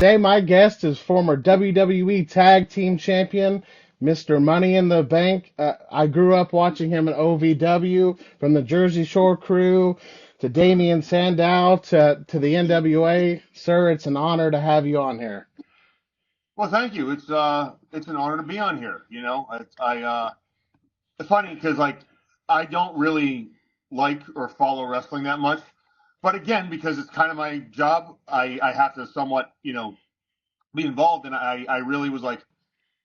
Today, my guest is former WWE Tag Team Champion, Mr. Money in the Bank. I grew up watching him in OVW, from the Jersey Shore crew to Damian Sandow to the NWA. Sir, it's an honor to have you on here. Well, thank you. It's an honor to be on here. It's funny because I don't really like or follow wrestling that much, but again, because it's kind of my job, I have to somewhat be involved, and I really was like,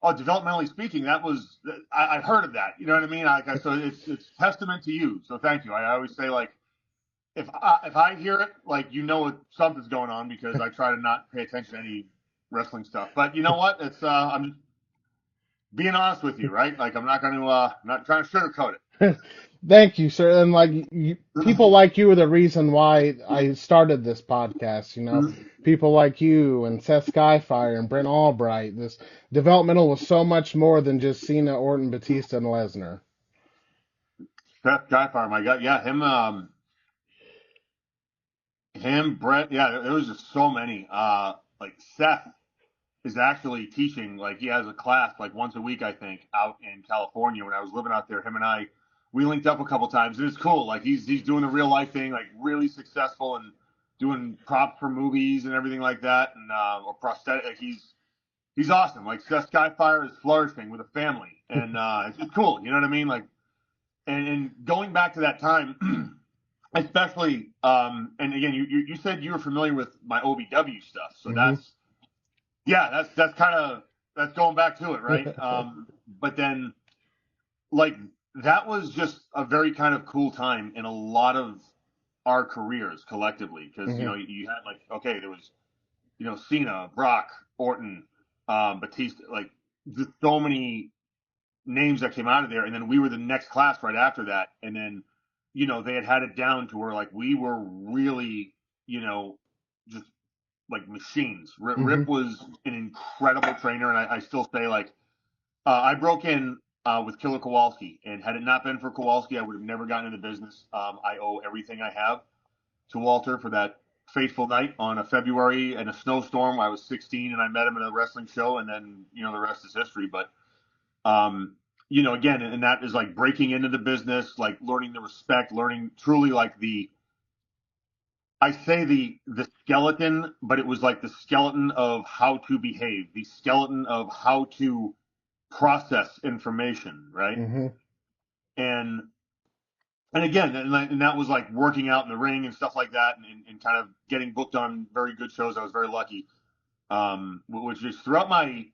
oh, developmentally speaking, I've heard of that. You know what I mean? So it's testament to you. So thank you. I always say if I hear it, something's going on because I try to not pay attention to any wrestling stuff. But you know what? I'm just being honest with you, right? Like I'm not going to not trying to sugarcoat it. Thank you, sir. And people like you are the reason why I started this podcast. People like you and Seth Skyfire and Brent Albright. This developmental was so much more than just Cena, Orton, Batista, and Lesnar. Seth Skyfire, my God, yeah, him, Brett, yeah, there was just so many. Seth is actually teaching, he has a class once a week, I think, out in California. When I was living out there, him and we linked up a couple times, and it's cool. He's doing the real life thing, really successful and doing props for movies and everything like that, and or prosthetic. He's awesome. Seth Skyfire is flourishing with a family, and it's just cool. You know what I mean? And going back to that time, especially, and again, you said you were familiar with my OVW stuff, so that's that's going back to it, right? But then, that was just a very kind of cool time in a lot of our careers collectively, because you had there was Cena, Brock, Orton, Batista, just so many names that came out of there, and then we were the next class right after that, and then they had it down to where we were really just machines. Rip was an incredible trainer, and I still say I broke in with Killer Kowalski, and had it not been for Kowalski, I would have never gotten into the business. I owe everything I have to Walter for that fateful night on a February in a snowstorm. I was 16, and I met him at a wrestling show, and then the rest is history. But again, and that is breaking into the business, learning the respect, learning truly I say the skeleton, but it was the skeleton of how to behave, the skeleton of how to process information, right? Mm-hmm. And again, and that was working out in the ring and stuff like that, and kind of getting booked on very good shows. I was very lucky, which is throughout my,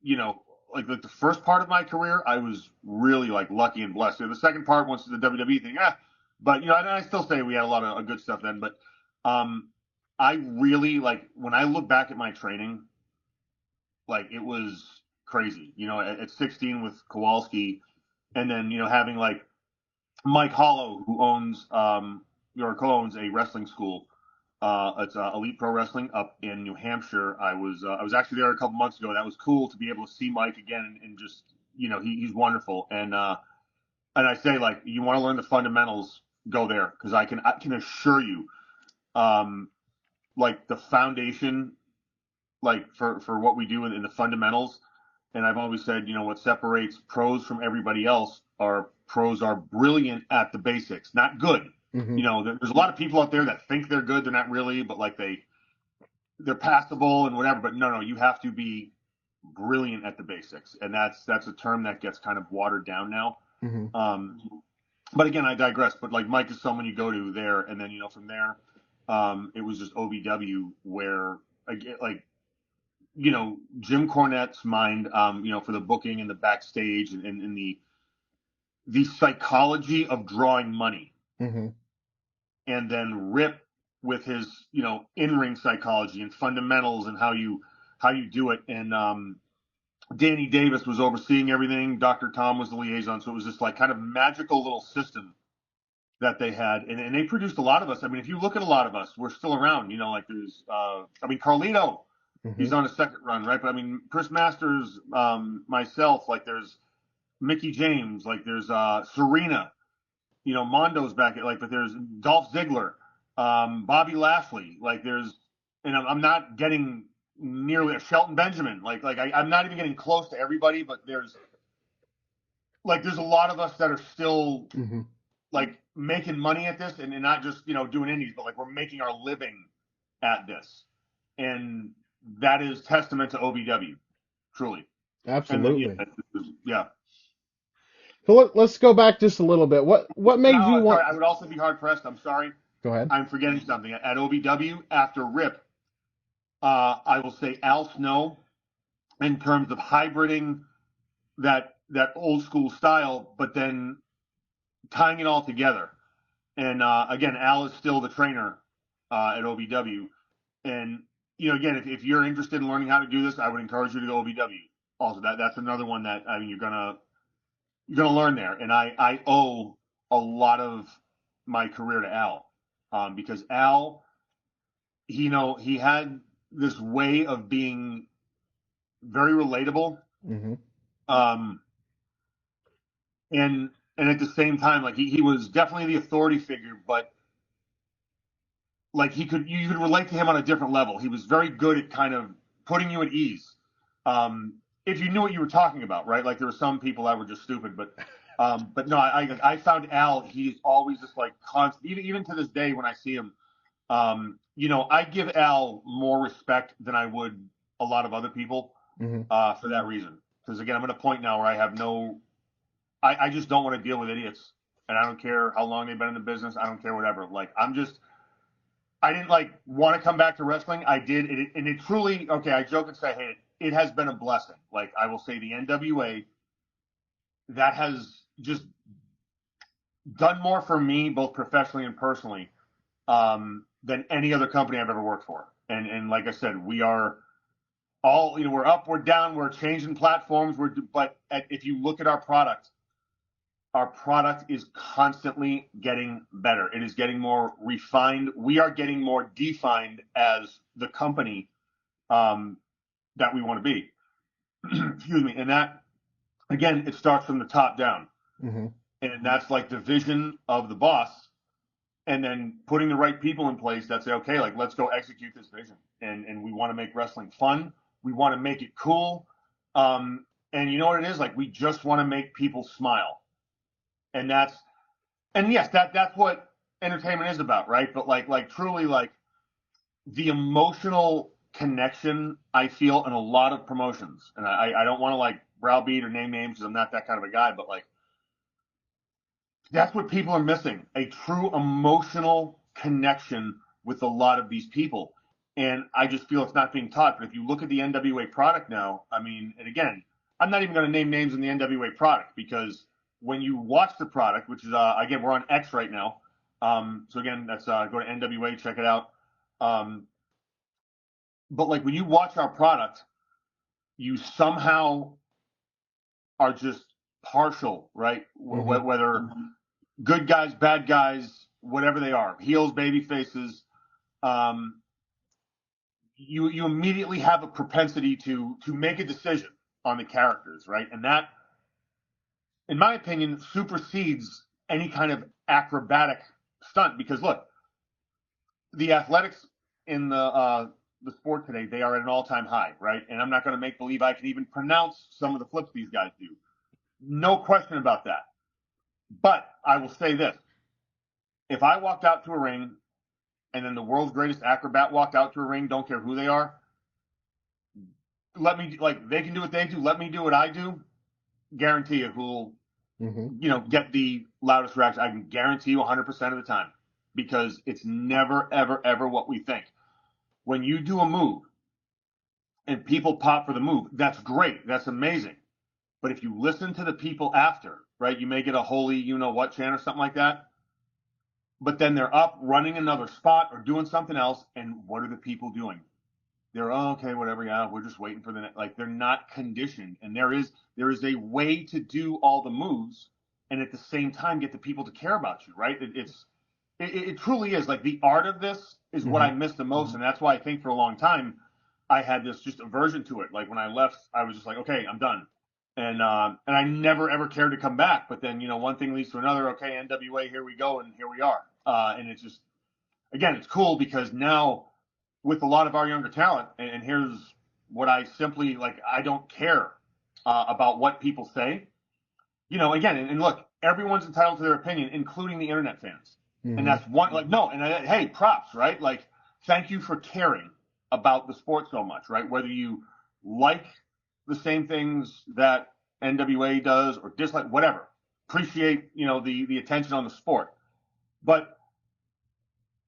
the first part of my career, I was really lucky and blessed. The second part, once the WWE thing, but and I still say we had a lot of good stuff then, but I really when I look back at my training, it was crazy, at 16 with Kowalski, and then having Mike Hollow, who owns or co-owns a wrestling school. It's Elite Pro Wrestling up in New Hampshire. I was actually there a couple months ago. That was cool to be able to see Mike again, and just he's wonderful. And I say you want to learn the fundamentals, go there, because I can assure you, the foundation, for what we do in the fundamentals. And I've always said, what separates pros from everybody else are pros are brilliant at the basics, not good. Mm-hmm. There's a lot of people out there that think they're good, they're not really, but they're passable and whatever. But no, you have to be brilliant at the basics, and that's a term that gets kind of watered down now. Mm-hmm. But again, I digress. But Mike is someone you go to there, and then from there, it was just OVW where Jim Cornette's mind, for the booking and the backstage and the psychology of drawing money. Mm-hmm. And then Rip with his, in-ring psychology and fundamentals and how you do it. And Danny Davis was overseeing everything. Dr. Tom was the liaison. So it was this kind of magical little system that they had. And they produced a lot of us. I mean, if you look at a lot of us, we're still around, there's, Carlito, Mm-hmm. he's on a second run, right? But Chris Masters, myself, there's Mickey James, there's Serena, Mondo's back at but there's Dolph Ziggler, Bobby Lashley, there's, and I'm not getting nearly a Shelton Benjamin. I'm not even getting close to everybody, but there's a lot of us that are still Mm-hmm. like making money at this and not just, doing indies, but like we're making our living at this. And that is testament to OVW, truly. And then, Absolutely. yeah. So let's go back just a little bit. What made you Sorry, want? I would also be hard pressed. I'm sorry. Go ahead. I'm forgetting something. At OVW, after RIP, I will say Al Snow, in terms of hybriding that old school style, but then tying it all together. And again, Al is still the trainer at OVW. And again, if you're interested in learning how to do this, I would encourage you to go OVW. Also, that's another one that you're gonna learn there. And I owe a lot of my career to Al, because Al, he had this way of being very relatable, Mm-hmm. um, and at the same time, like he was definitely the authority figure, but like you could relate to him on a different level. He was very good at kind of putting you at ease, if you knew what you were talking about, right? Like there were some people that were just stupid, but no, I found Al. He's always just like constant, even to this day when I see him. I give Al more respect than I would a lot of other people, Mm-hmm. for that reason. Because again, I'm at a point now where I just don't want to deal with idiots, and I don't care how long they've been in the business. I don't care whatever. Like I didn't like want to come back to wrestling. I did, and it truly, okay. I joke and say I hate it. It has been a blessing. Like I will say, the NWA, that has just done more for me, both professionally and personally, than any other company I've ever worked for. And like I said, we are all, we're up, we're down, we're changing platforms. But if you look at our product is constantly getting better. It is getting more refined. We are getting more defined as the company, that we want to be. Excuse me. And that, again, it starts from the top down. Mm-hmm. And that's like the vision of the boss. And then putting the right people in place that say, okay, like let's go execute this vision. And we want to make wrestling fun. We want to make it cool. And you know what it is? Like we just want to make people smile. And yes, that's what entertainment is about, right? But like truly, like the emotional connection I feel in a lot of promotions, and I don't want to like browbeat or name names because I'm not that kind of a guy, but like that's what people are missing, a true emotional connection with a lot of these people. And I just feel it's not being taught. But if you look at the NWA product now, I mean, and again, I'm not even going to name names in the NWA product because when you watch the product, which is, again, we're on X right now. So again, that's, go to NWA, check it out. But like when you watch our product, you somehow are just partial, right? Mm-hmm. Whether good guys, bad guys, whatever they are, heels, baby faces, um, you immediately have a propensity to make a decision on the characters, right? And that, in my opinion, supersedes any kind of acrobatic stunt. Because look, the athletics in the sport today, they are at an all-time high, right? And I'm not going to make believe I can even pronounce some of the flips these guys do. No question about that. But I will say this: if I walked out to a ring and then the world's greatest acrobat walked out to a ring, don't care who they are, let me, like, they can do what they do, let me do what I do, guarantee you who'll, Mm-hmm. get the loudest reaction. I can guarantee you 100% of the time, because it's never, ever, ever what we think. When you do a move and people pop for the move, that's great. That's amazing. But if you listen to the people after, right, you may get a holy, what chant or something like that. But then they're up running another spot or doing something else. And what are the people doing? They're, oh, okay, whatever. Yeah, we're just waiting for the next. Like they're not conditioned. And there is a way to do all the moves and at the same time get the people to care about you, right? It truly is like the art of this is what Mm-hmm. I miss the most. And that's why I think for a long time I had this just aversion to it. Like when I left, I was just like, okay, I'm done. And I never ever cared to come back. But then, one thing leads to another. Okay, NWA, here we go. And here we are. And it's just, again, it's cool because now with a lot of our younger talent. And here's what I simply like: I don't care about what people say. Again, and look, everyone's entitled to their opinion, including the internet fans. Mm-hmm. And that's one, like, no, and hey, props, right? Like, thank you for caring about the sport so much, right? Whether you like the same things that NWA does or dislike, whatever. Appreciate, the attention on the sport. But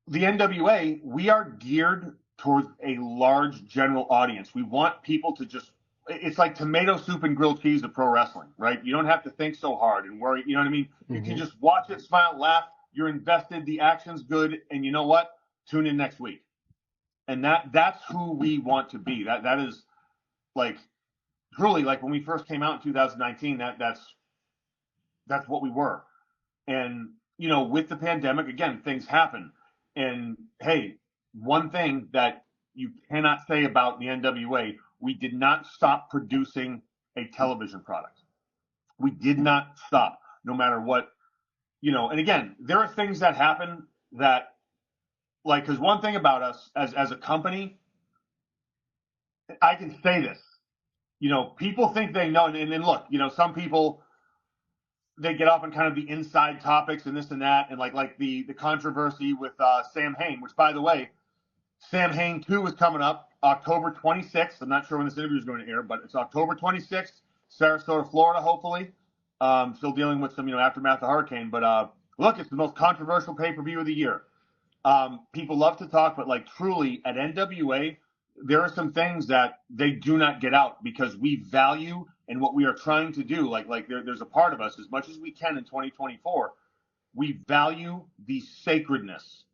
the NWA, we are geared towards a large general audience. We want people to just, it's like tomato soup and grilled cheese of pro wrestling, right? You don't have to think so hard and worry. You know what I mean? You can just watch it, smile, laugh. You're invested. The action's good. And you know what? Tune in next week. And that's who we want to be. That is like truly like when we first came out in 2019, that's what we were. And, with the pandemic, again, things happen. And hey, one thing that you cannot say about the NWA, we did not stop producing a television product. We did not stop, no matter what, and again, there are things that happen that, like, because one thing about us as a company, I can say this, people think they know, and then look, some people, they get off on kind of the inside topics and this and that, and like the controversy with Sam Hain, which, by the way, Sam Hain 2 is coming up October 26th. I'm not sure when this interview is going to air, but it's October 26th, Sarasota, Florida, hopefully. Still dealing with some, aftermath of hurricane. But look, it's the most controversial pay-per-view of the year. People love to talk, but like truly at NWA, there are some things that they do not get out because we value and what we are trying to do. Like there's a part of us, as much as we can in 2024, we value the sacredness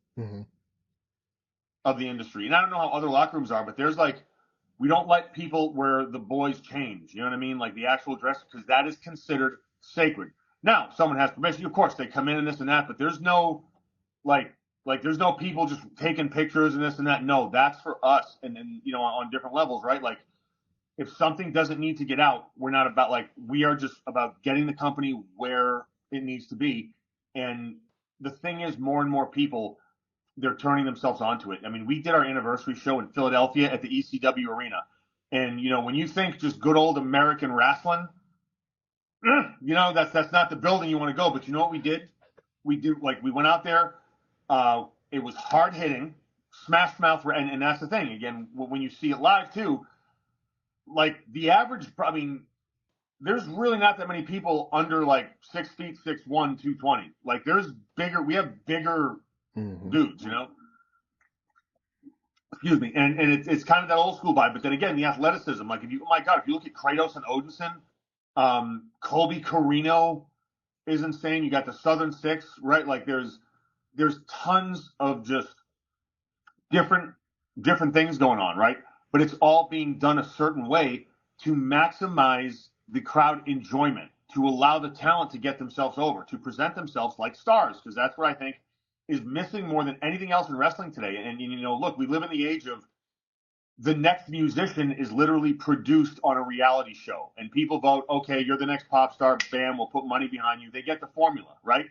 of the industry. And I don't know how other locker rooms are, but there's like, we don't let people wear the boys change. You know what I mean? Like the actual dress, because that is considered sacred. Now, someone has permission. Of course, they come in and this and that, but there's no like there's no people just taking pictures and this and that. No, that's for us. And on different levels, right? Like if something doesn't need to get out, we're not about we are just about getting the company where it needs to be. And the thing is, more and more people, they're turning themselves onto it. I mean, we did our anniversary show in Philadelphia at the ECW arena. And, when you think just good old American wrestling, that's not the building you want to go. But you know what we did? We went out there. It was hard hitting, smash mouth. And that's the thing. Again, when you see it live too, like the average, I mean, there's really not that many people under 6 feet, 6'1", 220. Like we have bigger dudes, Excuse me. And it's kind of that old school vibe. But then again, the athleticism, like if you look at Kratos and Odinson, Colby Carino is insane. You got the Southern Six, right? Like there's tons of just different things going on, right? But it's all being done a certain way to maximize the crowd enjoyment, to allow the talent to get themselves over, to present themselves like stars, because that's what I think is missing more than anything else in wrestling today. And look, we live in the age of the next musician is literally produced on a reality show, and people vote, okay, you're the next pop star, bam, we'll put money behind you. They get the formula, right?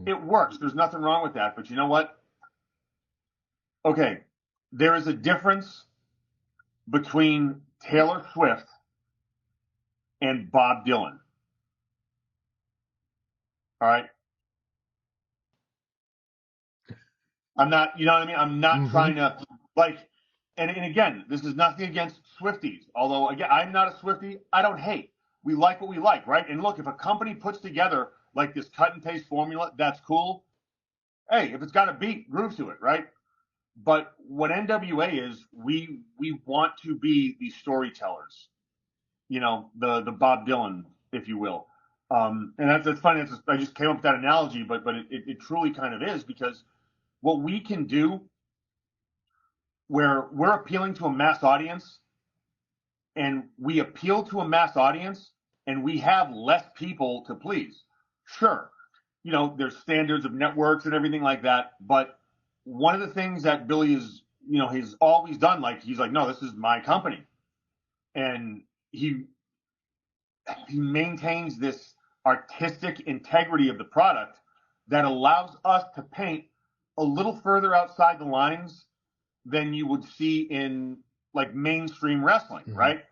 It works. There's nothing wrong with that. But you know what? Okay, there is a difference between Taylor Swift and Bob Dylan. All right? I'm not, you know what I mean? I'm not trying to, and again, this is nothing against Swifties. Although, again, I'm not a Swiftie. I don't hate. We like what we like, right? And look, if a company puts together like this cut and paste formula, that's cool. Hey, if it's got a beat, groove to it, right? But what NWA is, we want to be the storytellers, the Bob Dylan, if you will. And that's funny. I just came up with that analogy, but it truly kind of is, because what we can do, where we're appealing to a mass audience, and we appeal to a mass audience, and we have less people to please. Sure, there's standards of networks and everything like that, but one of the things that Billy is, he's always done, he's like, no, this is my company. And he maintains this artistic integrity of the product that allows us to paint a little further outside the lines than you would see in like mainstream wrestling, Mhm. right?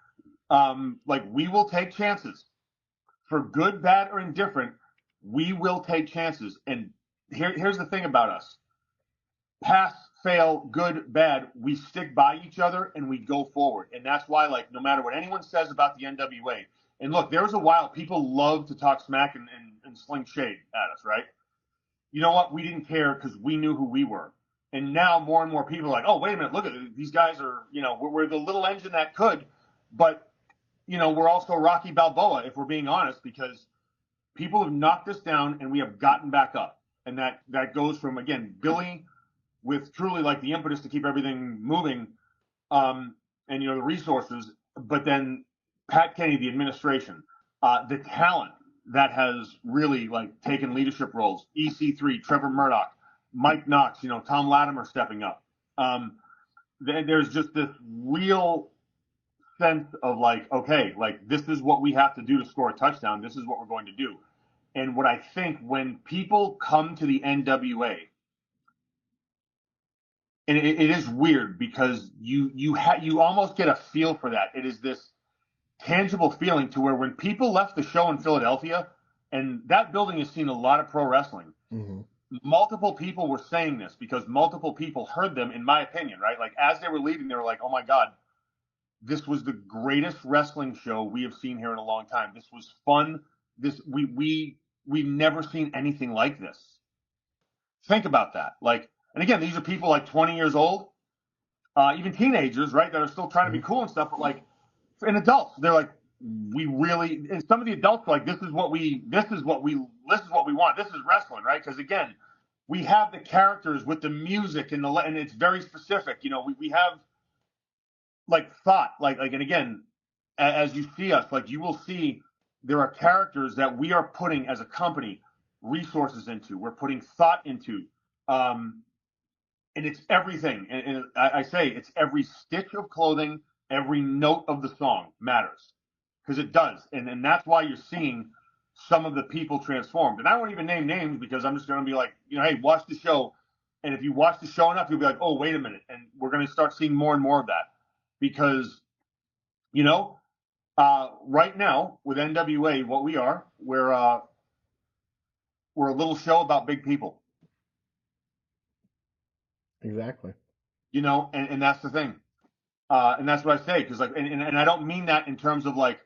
Like we will take chances for good, bad, or indifferent. We will take chances. And here's the thing about us: pass, fail, good, bad. We stick by each other and we go forward. And that's why, like, no matter what anyone says about the NWA, and look, there was a while people loved to talk smack and sling shade at us, right? You know what? We didn't care because we knew who we were. And now more and more people are like, oh, wait a minute, look at these guys are, we're the little engine that could, but we're also Rocky Balboa, if we're being honest, because people have knocked us down and we have gotten back up. And that goes from, again, Billy with truly like the impetus to keep everything moving, and the resources, but then Pat Kenny, the administration, the talent that has really like taken leadership roles, EC3, Trevor Murdoch, Mike Knox, Tom Latimer stepping up. There's just this real sense of like, okay, like this is what we have to do to score a touchdown. This is what we're going to do. And what I think when people come to the NWA, and it is weird because you almost get a feel for that. It is this tangible feeling to where when people left the show in Philadelphia, and that building has seen a lot of pro wrestling. Mm-hmm. Multiple people were saying this because multiple people heard them, in my opinion, right? Like as they were leaving, they were like, "Oh my God, this was the greatest wrestling show we have seen here in a long time. This was fun. We've never seen anything like this." Think about that. Like, and again, these are people like 20 years old, even teenagers, right, that are still trying to be cool and stuff. But like, and adults, they're like, we really. And some of the adults are like, this is what we want. This is wrestling, right? Because again, we have the characters with the music and it's very specific. We have like thought, and again, as you see us, like you will see there are characters that we are putting as a company resources into. We're putting thought into. And it's everything. And I say it's every stitch of clothing, every note of the song matters because it does. And that's why you're seeing some of the people transformed. And I won't even name names because I'm just going to be like, hey, watch the show. And if you watch the show enough, you'll be like, oh, wait a minute. And we're going to start seeing more and more of that because, right now with NWA, what we are, we're a little show about big people. Exactly. And that's the thing. And that's what I say, because and I don't mean that in terms of like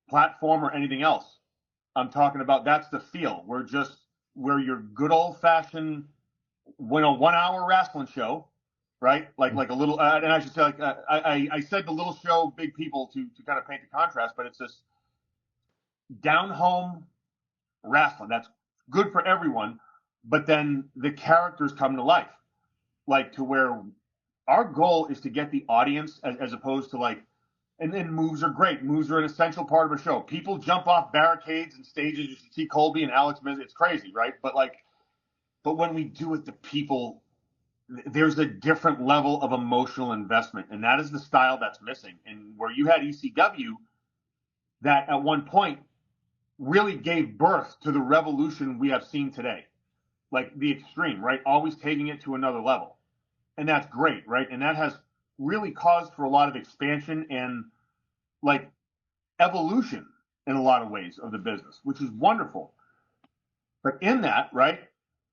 platform or anything else. I'm talking about that's the feel. We're your good old fashioned, 1 hour wrestling show, right? Like a little, and I should say like I said the little show, big people to kind of paint the contrast, but it's this down home wrestling that's good for everyone, but then the characters come to life, like to where our goal is to get the audience as opposed to like, and then moves are great. Moves are an essential part of a show. People jump off barricades and stages. You see Colby and Alex Miz. It's crazy, right? But when we do it, the people, there's a different level of emotional investment, and that is the style that's missing. And where you had ECW, that at one point really gave birth to the revolution we have seen today, like the extreme, right? Always taking it to another level. And that's great, right? And that has really caused for a lot of expansion and like evolution in a lot of ways of the business, which is wonderful. But in that, right,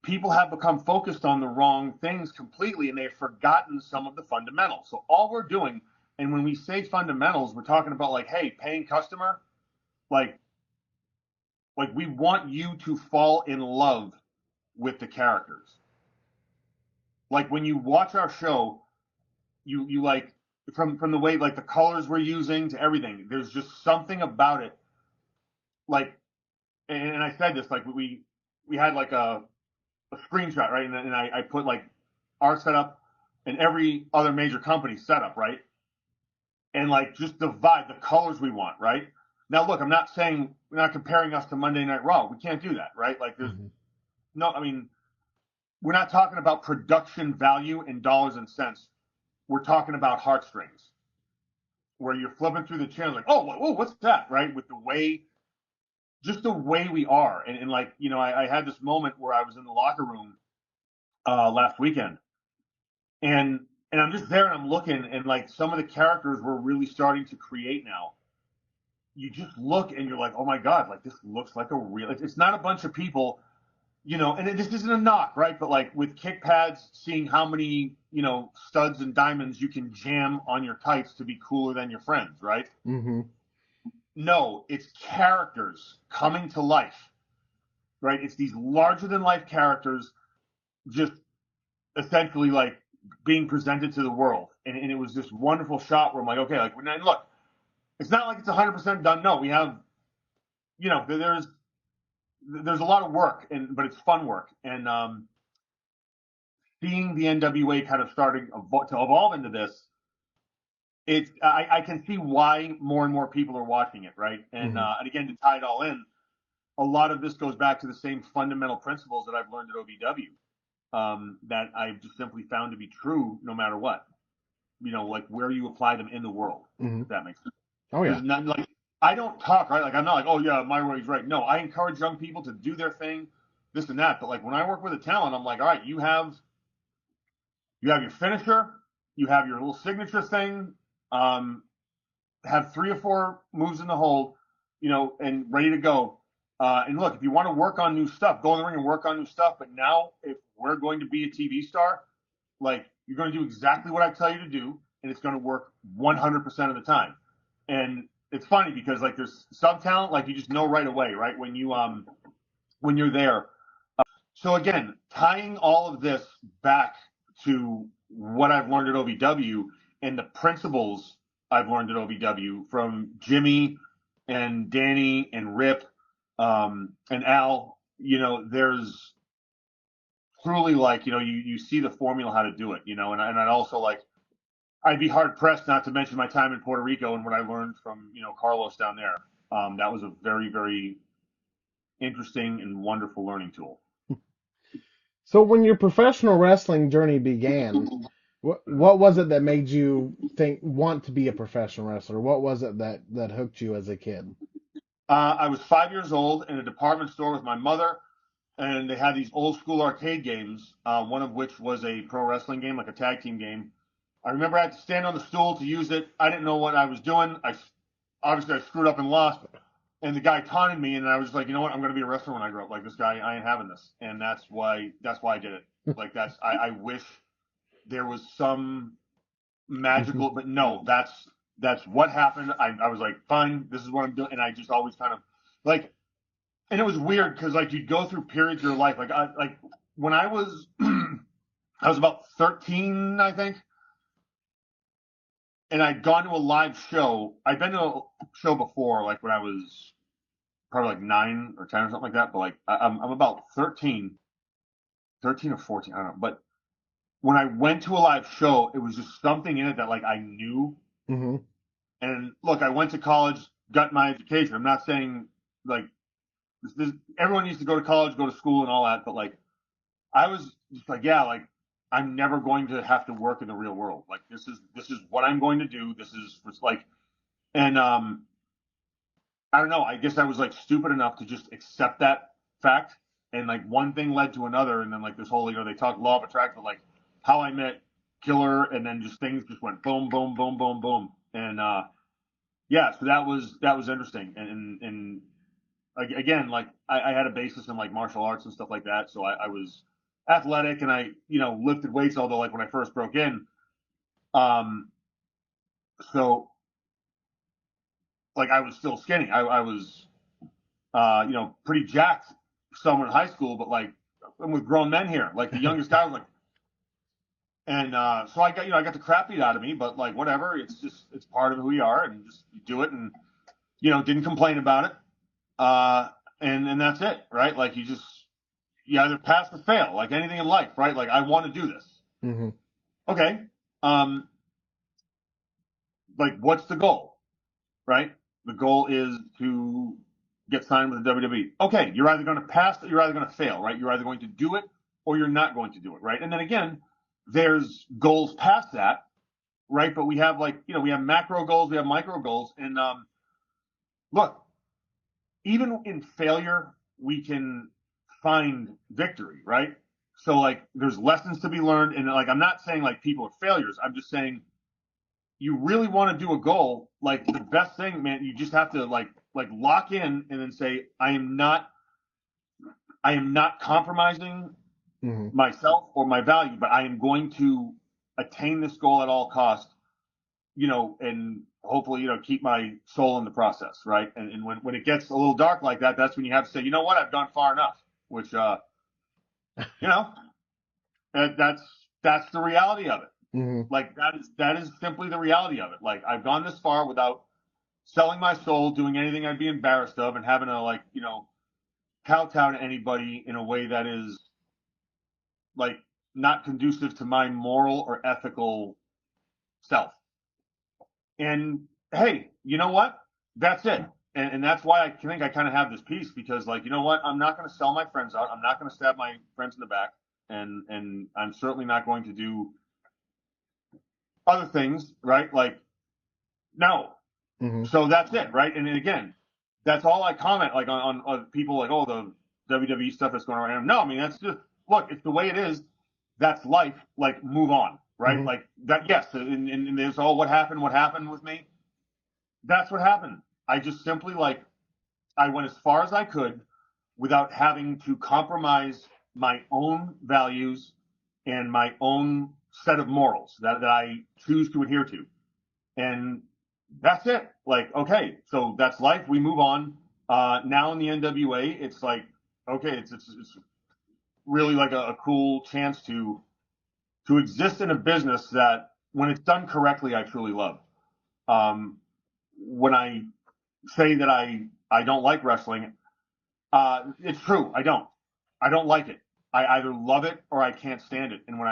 people have become focused on the wrong things completely and they've forgotten some of the fundamentals. So all we're doing, and when we say fundamentals, we're talking about like, hey, paying customer, like we want you to fall in love with the characters. Like when you watch our show, you like from the way like the colors we're using to everything. There's just something about it. Like, and I said this, like we had like a screenshot, right? And I put like our setup and every other major company setup, right? And like just the vibe, the colors we want, right? Now look, I'm not saying we're not comparing us to Monday Night Raw. We can't do that, right? Like there's no, I mean, we're not talking about production value in dollars and cents. We're talking about heartstrings, where you're flipping through the channels like, oh, what's that, right? With the way, just the way we are, and like I had this moment where I was in the locker room last weekend, and And I'm just there and I'm looking, and like some of the characters we're really starting to create now. You just look and you're like, oh my God, like this looks like a real. It's not a bunch of people, and this isn't a knock, right? But like with kick pads, seeing how many, studs and diamonds you can jam on your tights to be cooler than your friends, right? Mm-hmm. No, it's characters coming to life, right? It's these larger than life characters just essentially like being presented to the world. And it was this wonderful shot where I'm like, okay, like, look, it's not like it's 100% done. No, we have, there's a lot of work, but it's fun work. And seeing the NWA kind of starting to evolve into this, I can see why more and more people are watching it, right? And again, to tie it all in, a lot of this goes back to the same fundamental principles that I've learned at OVW, that I've just simply found to be true no matter what. Like where you apply them in the world, if that makes sense. Oh yeah. Not, like I don't talk, right? Like I'm not like, oh yeah, my way's right. No, I encourage young people to do their thing, this and that. But like when I work with a talent, I'm like, all right, you have your finisher, you have your little signature thing, have 3 or 4 moves in the hold, and ready to go. And look, if you want to work on new stuff, go in the ring and work on new stuff. But now, if we're going to be a TV star, like you're going to do exactly what I tell you to do, and it's going to work 100% of the time. And it's funny because like there's some talent, like you just know right away, right? When you're there. So again, tying all of this back to what I've learned at OVW and the principles I've learned at OVW from Jimmy and Danny and Rip, and Al, there's truly like, you see the formula how to do it, and I'd also like, I'd be hard pressed not to mention my time in Puerto Rico and what I learned from, Carlos down there. That was a very, very interesting and wonderful learning tool. So when your professional wrestling journey began, what was it that made you want to be a professional wrestler? What was it that hooked you as a kid? I was 5 years old in a department store with my mother, and they had these old school arcade games, one of which was a pro wrestling game, like a tag team game. I remember I had to stand on the stool to use it. I didn't know what I was doing. Obviously I screwed up and lost, and the guy taunted me, and I was just like, you know what? I'm going to be a wrestler when I grow up. Like this guy, I ain't having this, and that's why I did it. Like I wish there was some magical, but no, that's what happened. I was like, fine, this is what I'm doing, and I just always kind of like, and it was weird because like you'd go through periods of your life, like when I was I was about 13, I think, and I'd gone to a live show. I'd been to a show before, like when I was probably like 9 or 10 or something like that, but like I'm about 13 or 14, I don't know, but when I went to a live show, it was just something in it that like I knew. Mm-hmm. And look, I went to college, got my education. I'm not saying like everyone needs to go to college, go to school, and all that, but like I was just like, yeah, like I'm never going to have to work in the real world. Like this is what I'm going to do. This is like, and I don't know. I guess I was like stupid enough to just accept that fact, and like one thing led to another, and then like this whole, they talk law of attraction, but like how I met Killer, and then just things just went boom, boom, boom, boom, boom, and yeah, so that was interesting, and again, like I had a basis in like martial arts and stuff like that, so I was athletic, and I lifted weights, although like when I first broke in, um, so like I was still skinny. I was pretty jacked somewhere in high school, but like I'm with grown men here. Like the youngest guy was like, and so I got the crap beat out of me, but like whatever, it's part of who we are, and just do it, and didn't complain about it, and that's it, right? Like you either pass or fail, like anything in life, right? Like I want to do this. Mm-hmm. Okay, like what's the goal, right? The goal is to get signed with the WWE. Okay, you're either going to pass or you're either going to fail, right? You're either going to do it or you're not going to do it, right? And then again, there's goals past that, right? But we have like, we have macro goals, we have micro goals. And look, even in failure, we can find victory, right? So like there's lessons to be learned, and like I'm not saying like people are failures. I'm just saying you really want to do a goal, like the best thing, man, you just have to like lock in and then say, I am not compromising myself or my value, but I am going to attain this goal at all costs, and hopefully, keep my soul in the process, right? And when it gets a little dark like that, that's when you have to say, you know what, I've gone far enough, which, you know, that's the reality of it. Like that is simply the reality of it. Like I've gone this far without selling my soul, doing anything I'd be embarrassed of, and having to kowtow to anybody in a way that is like not conducive to my moral or ethical self. And hey, you know what? That's it. And that's why I think I kind of have this piece, because like, you know what? I'm not going to sell my friends out. I'm not going to stab my friends in the back. And I'm certainly not going to do other things, right? Like, no. So that's it, right? And then again, that's all I comment like on people like, oh, the WWE stuff that's going on. No, I mean, that's just, look, it's the way it is. That's life. Like, move on, right? Like that. Yes. And there's all what happened with me. That's what happened. I just simply I went as far as I could without having to compromise my own values and my own set of morals that I choose to adhere to. And that's it. Like, okay, so that's life. We move on. Now in the NWA, it's like, okay, it's really like a cool chance to exist in a business that, when it's done correctly, I truly love. When I say that I don't like wrestling, it's true. I don't like it. I either love it or I can't stand it. And when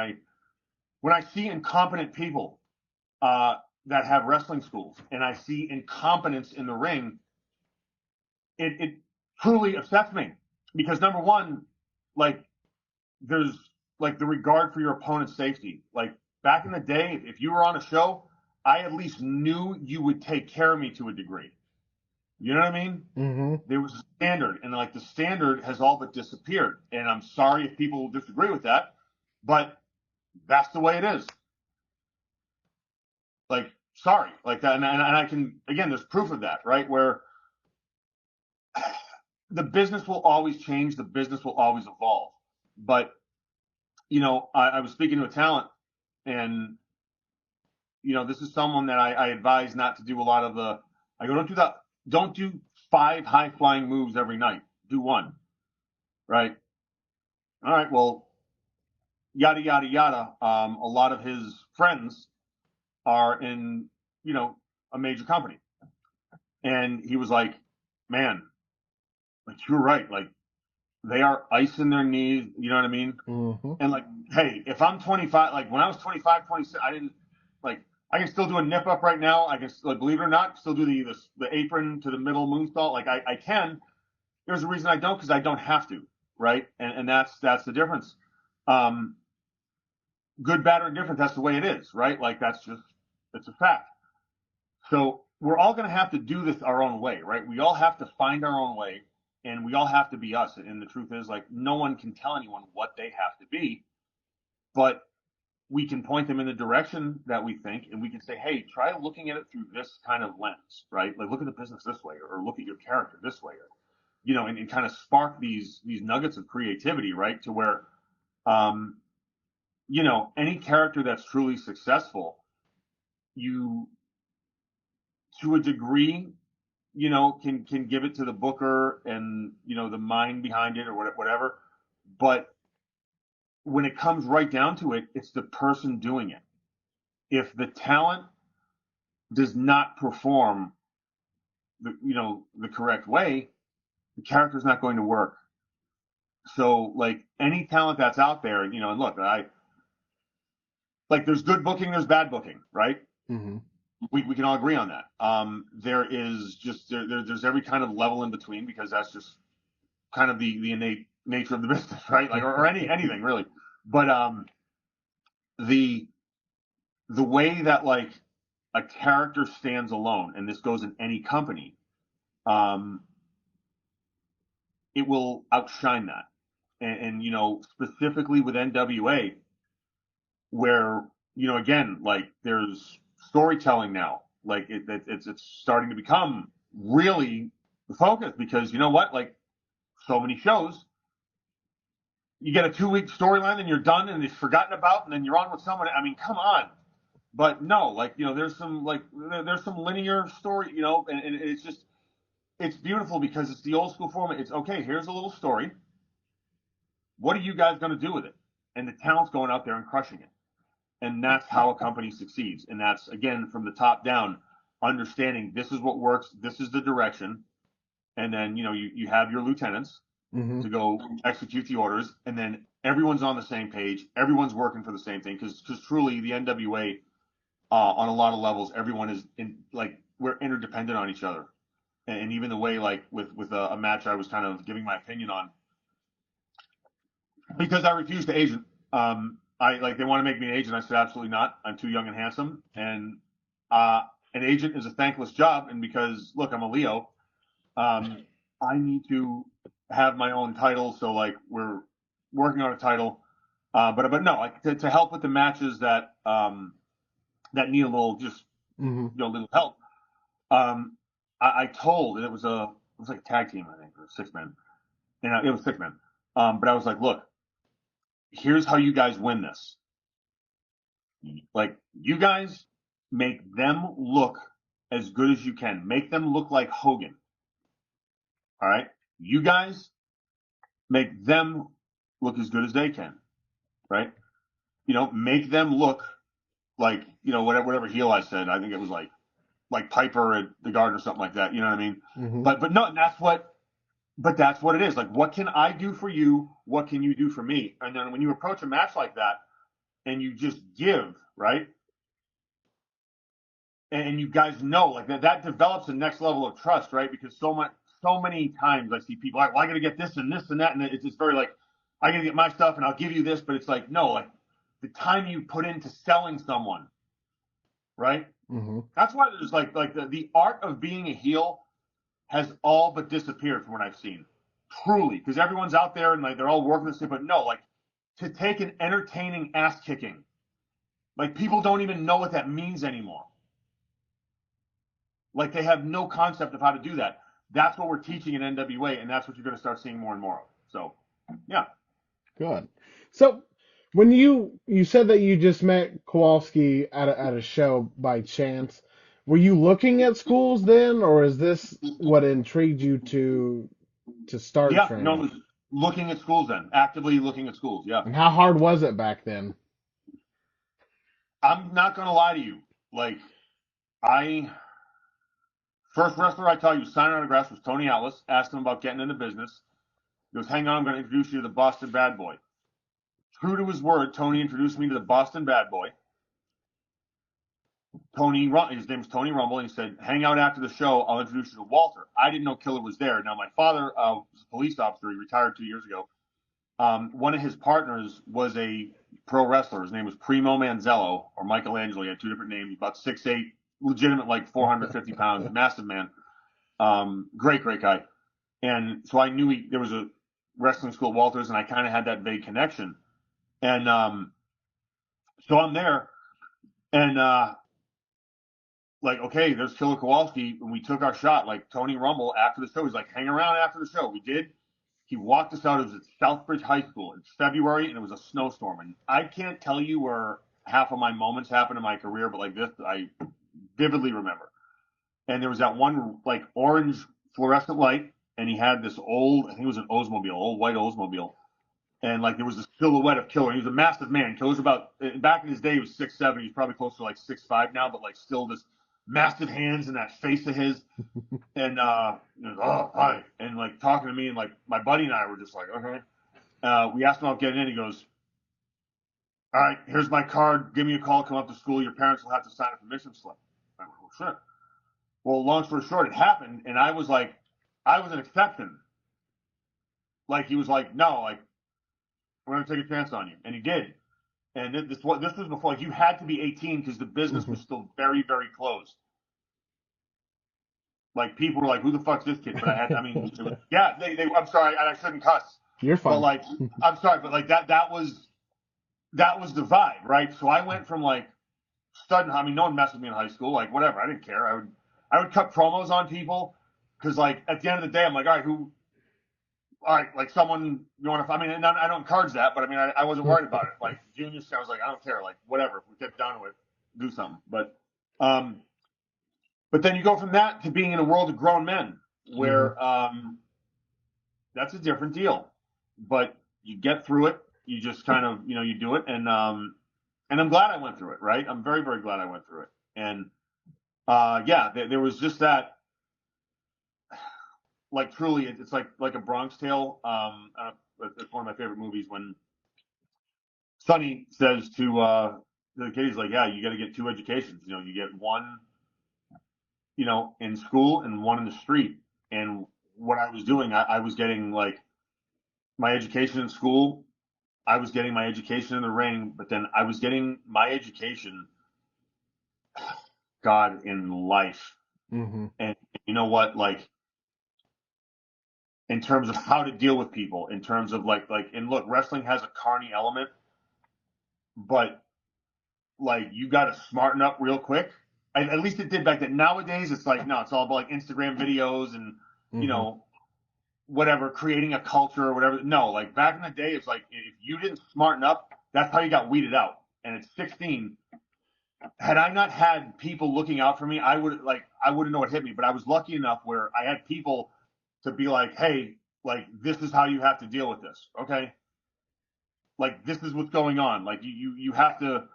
I see incompetent people that have wrestling schools, and I see incompetence in the ring, it truly upsets me, because number one, like there's like the regard for your opponent's safety. Like back in the day, if you were on a show, I at least knew you would take care of me to a degree. You know what I mean? There was a standard, and like the standard has all but disappeared. And I'm sorry if people disagree with that, but that's the way it is. Like, sorry, like that. And I can, again, there's proof of that, right? Where the business will always change, the business will always evolve. But, I was speaking to a talent, and, this is someone that I advise not to do a lot of I go, don't do 5 high flying moves every night. Do 1, right? All right, well, yada, yada, yada. A lot of his friends are in, a major company. And he was like, man, like, you're right. Like, they are icing their knees. You know what I mean? And like, hey, if I'm 25, like when I was 25, 26, I didn't I can still do a nip up right now. I can, like, believe it or not, still do the apron to the middle moonsault. Like I can. There's a reason I don't, because I don't have to, right? And that's the difference. Good, bad, or indifferent, that's the way it is, right? Like it's a fact. So we're all going to have to do this our own way, right? We all have to find our own way, and we all have to be us. And the truth is, like, no one can tell anyone what they have to be, but we can point them in the direction that we think, and we can say, hey, try looking at it through this kind of lens, right? Like, look at the business this way, or look at your character this way, or, and kind of spark these nuggets of creativity, right? To where, any character that's truly successful, you, to a degree, can give it to the booker and, the mind behind it or whatever. But when it comes right down to it, it's the person doing it. If the talent does not perform the correct way, the character's not going to work. So like any talent that's out there, and look, there's good booking, there's bad booking, right? We can all agree on that. There is just there's every kind of level in between, because that's just kind of the innate nature of the business, right? Like, or anything really. But the way that like a character stands alone, and this goes in any company, it will outshine that. and specifically with NWA, where again, like there's storytelling now, like it's starting to become really the focus, because you know what, like so many shows, you get a 2-week storyline and you're done and it's forgotten about, and then you're on with someone. I mean, come on. But no, like there's some linear story, and it's beautiful because it's the old school format. It's okay. Here's a little story. What are you guys going to do with it? And the talent's going out there and crushing it. And that's how a company succeeds. And that's, again, from the top down, understanding this is what works, this is the direction. And then, you have your lieutenants to go execute the orders. And then everyone's on the same page. Everyone's working for the same thing. Because truly, the NWA, on a lot of levels, everyone is we're interdependent on each other. And even the way, like, with a match I was kind of giving my opinion on, because I refused to agent. They want to make me an agent. I said, absolutely not. I'm too young and handsome. And an agent is a thankless job. And because, look, I'm a Leo, I need to have my own title. So, like, we're working on a title. But no, like, to help with the matches that need a little, just, little help. I told, and it was like a tag team, I think, or 6-man. And it was 6-man. But I was like, look, here's how you guys win this. Like, you guys make them look as good as you can. Make them look like Hogan. All right? You guys make them look as good as they can. Right? Make them look like, whatever heel I said. I think it was like Piper at the Garden or something like that. You know what I mean? Mm-hmm. But no, that's what it is. Like, what can I do for you? What can you do for me? And then when you approach a match like that and you just give, right? And you guys know, like, that develops a next level of trust, right? Because so many times I see people like, well, I got to get this and this and that. And it's just very like, I got to get my stuff and I'll give you this. But it's like, no, like the time you put into selling someone, right? Mm-hmm. That's why there's like the art of being a heel has all but disappeared from what I've seen. Truly. Because everyone's out there and like they're all working this thing. But no, like to take an entertaining ass kicking, like people don't even know what that means anymore. Like they have no concept of how to do that. That's what we're teaching in NWA, and that's what you're going to start seeing more and more of. So, yeah. Good. So when you said that you just met Kowalski at a show by chance, were you looking at schools then, or is this what intrigued you to start Yeah, training? no, it was looking at schools then, actively looking at schools, yeah. And how hard was it back then? I'm not going to lie to you. Like, first wrestler I tell you signing autographs was Tony Atlas. Asked him about getting into business. He goes, hang on, I'm going to introduce you to the Boston Bad Boy. True to his word, Tony introduced me to the Boston Bad Boy. His name's Tony Rumble, and he said, hang out after the show, I'll introduce you to Walter. I didn't know Killer was there. Now, my father was a police officer. He retired 2 years ago. One of his partners was a pro wrestler. His name was Primo Manzello, or Michelangelo. He had 2 different names. About 6'8", legitimate, like 450 pounds, massive man. Great guy. And so I knew there was a wrestling school at Walters, and I kind of had that vague connection. And so I'm there, and like, okay, there's Killer Kowalski, and we took our shot. Like, Tony Rumble, after the show, he's like, hang around after the show. We did. He walked us out. It was at Southbridge High School. It's February, and it was a snowstorm. And I can't tell you where half of my moments happened in my career, but like this, I vividly remember. And there was that one, like, orange fluorescent light, and he had this old, I think it was an Oldsmobile, old white Oldsmobile. And, like, there was this silhouette of Killer. He was a massive man. Killer's back in his day, he was 6'7". He's probably closer to, like, 6'5" now, but, like, still this massive hands and that face of his. And, he was, oh, hi. And, like, talking to me, and, like, my buddy and I were just like, okay. We asked him about getting in. He goes, all right, here's my card. Give me a call. Come up to school. Your parents will have to sign a permission slip. I went, well, sure. Well, long story short, it happened, and I was like, I was an exception. Like, he was like, no, like, we're going to take a chance on you. And he did. And this was before, like, you had to be 18 because the business was still very, very closed. Like, people were like, who the fuck's this kid? But I'm sorry, I shouldn't cuss. You're But fine. like, I'm sorry, but like that was the vibe, right? So I went from like studying. I mean, no one messed with me in high school. Like whatever, I didn't care. I would cut promos on people because like at the end of the day, I'm like, all right, like someone you want to. I mean, and I don't encourage that, but I mean, I wasn't worried about it. Like Genius, I was like, I don't care. Like whatever, if we get down to it, do something. Um, but then you go from that to being in a world of grown men, where that's a different deal. But you get through it. You just kind of, you do it, and I'm glad I went through it. Right, I'm very, very glad I went through it. And yeah, there was just that. Like truly, it's like a Bronx Tale. It's one of my favorite movies when Sonny says to the kid, he's like, "Yeah, you got to get two educations. You get one, in school and one in the street." And what I was doing, I was getting like my education in school. I was getting my education in the ring, but then I was getting my education, God, in life. Mm-hmm. And you know what? Like, in terms of how to deal with people, in terms of and look, wrestling has a carny element, but like you got to smarten up real quick. At least it did back then. Nowadays, it's like no, it's all about like Instagram videos and whatever, creating a culture or whatever. No, like back in the day, it's like if you didn't smarten up, that's how you got weeded out. And at 16, had I not had people looking out for me, I wouldn't know what hit me. But I was lucky enough where I had people to be like, hey, like this is how you have to deal with this, okay? Like this is what's going on. Like you have to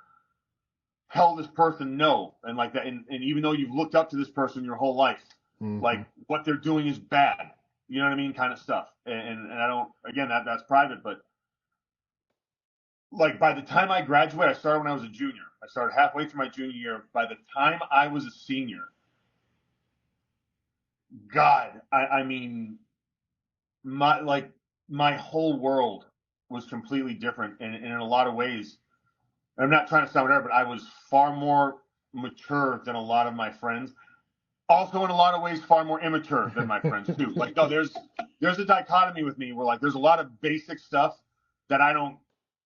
tell this person no, and like that, and even though you've looked up to this person your whole life, like what they're doing is bad. You know what I mean, kind of stuff. And I don't. Again, that's private, but like by the time I graduated, I started when I was a junior. I started halfway through my junior year. By the time I was a senior, God, I mean, my whole world was completely different, and in a lot of ways. I'm not trying to sound whatever, but I was far more mature than a lot of my friends. Also, in a lot of ways, far more immature than my friends too. Like, no, there's a dichotomy with me where like there's a lot of basic stuff that I don't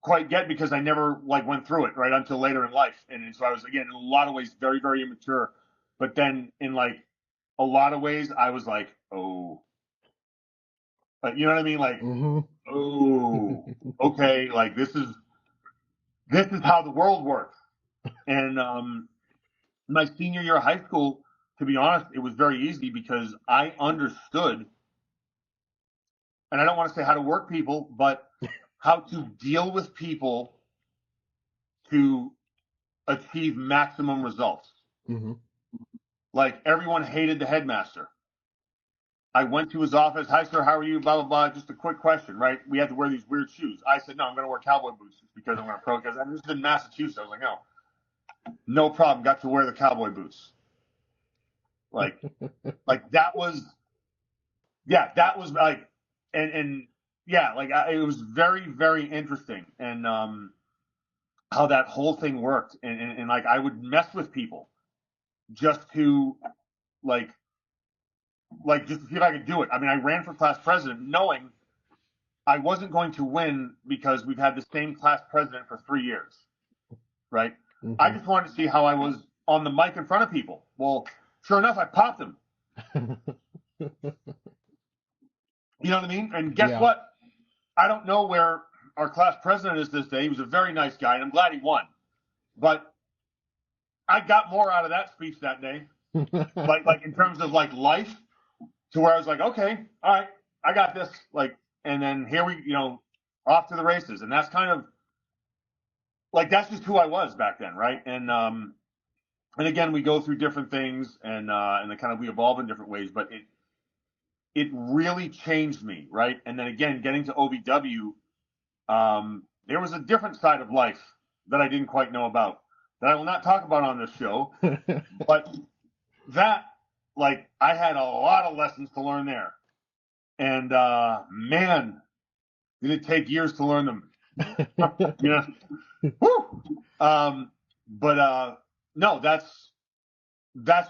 quite get because I never like went through it right until later in life, and so I was again in a lot of ways very, very immature. But then in like a lot of ways, I was like, oh, like you know what I mean? Like, oh, okay, like this is how the world works. And my senior year of high school, to be honest, it was very easy because I understood, and I don't want to say how to work people, but how to deal with people to achieve maximum results. Like everyone hated the headmaster. I went to his office. Hi, sir. How are you? Blah, blah, blah. Just a quick question, right? We had to wear these weird shoes. I said, no, I'm going to wear cowboy boots because I'm going to protest. I'm just in Massachusetts. I was like, no problem. Got to wear the cowboy boots. Like that was, yeah, that was like, and yeah, like it was very, very interesting. And how that whole thing worked. And like I would mess with people just to like just to see if I could do it. I mean, I ran for class president knowing I wasn't going to win because we've had the same class president for 3 years, right? I just wanted to see how I was on the mic in front of people. Well, sure enough, I popped him. You know what I mean? And guess what? I don't know where our class president is this day. He was a very nice guy, and I'm glad he won. But I got more out of that speech that day, like in terms of like life, to where I was like, okay, all right, I got this. Like, and then here we, off to the races. And that's kind of like that's just who I was back then, right? And again, we go through different things, and they kind of we evolve in different ways, but it really changed me, right? And then again, getting to OVW, there was a different side of life that I didn't quite know about that I will not talk about on this show, but that, like, I had a lot of lessons to learn there. And, man, did it take years to learn them. Yeah. Woo! No, that's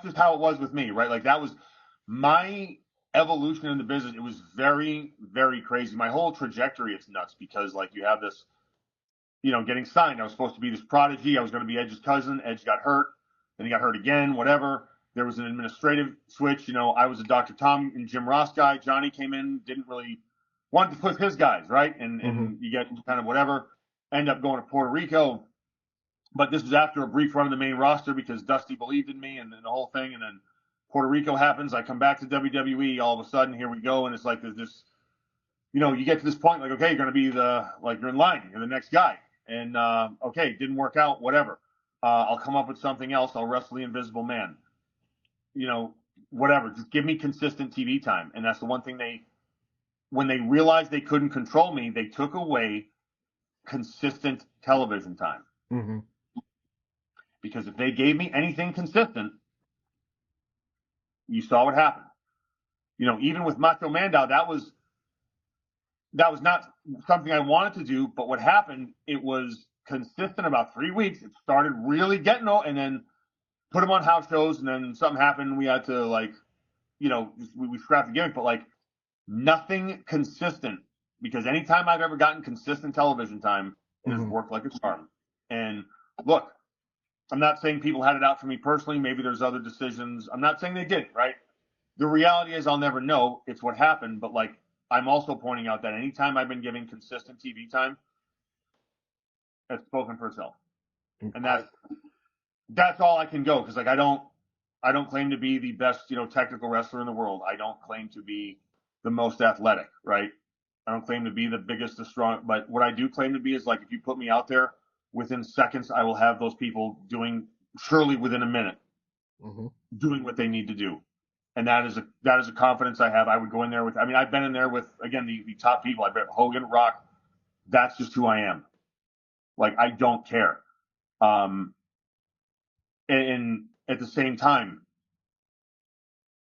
just how it was with me, right? Like that was my evolution in the business, it was very, very crazy. My whole trajectory, it's nuts because like you have this, getting signed. I was supposed to be this prodigy. I was going to be Edge's cousin. Edge got hurt. Then he got hurt again, whatever. There was an administrative switch. I was a Dr. Tom and Jim Ross guy. Johnny came in, didn't really want to push his guys, right? And you get kind of whatever. End up going to Puerto Rico. But this was after a brief run in the main roster because Dusty believed in me and the whole thing. And then Puerto Rico happens. I come back to WWE. All of a sudden, here we go. And it's like there's this, you get to this point like, okay, you're going to be you're in line. You're the next guy. And, okay, didn't work out, whatever. I'll come up with something else. I'll wrestle the Invisible Man. Whatever. Just give me consistent TV time. And that's the one thing when they realized they couldn't control me, they took away consistent television time. Mm-hmm. Because if they gave me anything consistent, you saw what happened. Even with Macho Mandow, that was not something I wanted to do, but what happened, it was consistent about 3 weeks. It started really getting and then put him on house shows, and then something happened. We had to we scrapped the gimmick, but nothing consistent, because anytime I've ever gotten consistent television time, it has worked like a charm. And look, I'm not saying people had it out for me personally. Maybe there's other decisions. I'm not saying they did, right? The reality is I'll never know. It's what happened, but I'm also pointing out that anytime I've been giving consistent TV time, it's spoken for itself. And that's all I can go, because I don't claim to be the best, technical wrestler in the world. I don't claim to be the most athletic, right? I don't claim to be the biggest, the strong, but what I do claim to be is if you put me out there, within seconds, I will have those people surely within a minute, doing what they need to do. And that is a confidence I have. I would go in there I've been in there with, again, the top people. I've been Hogan, Rock. That's just who I am. I don't care. And at the same time,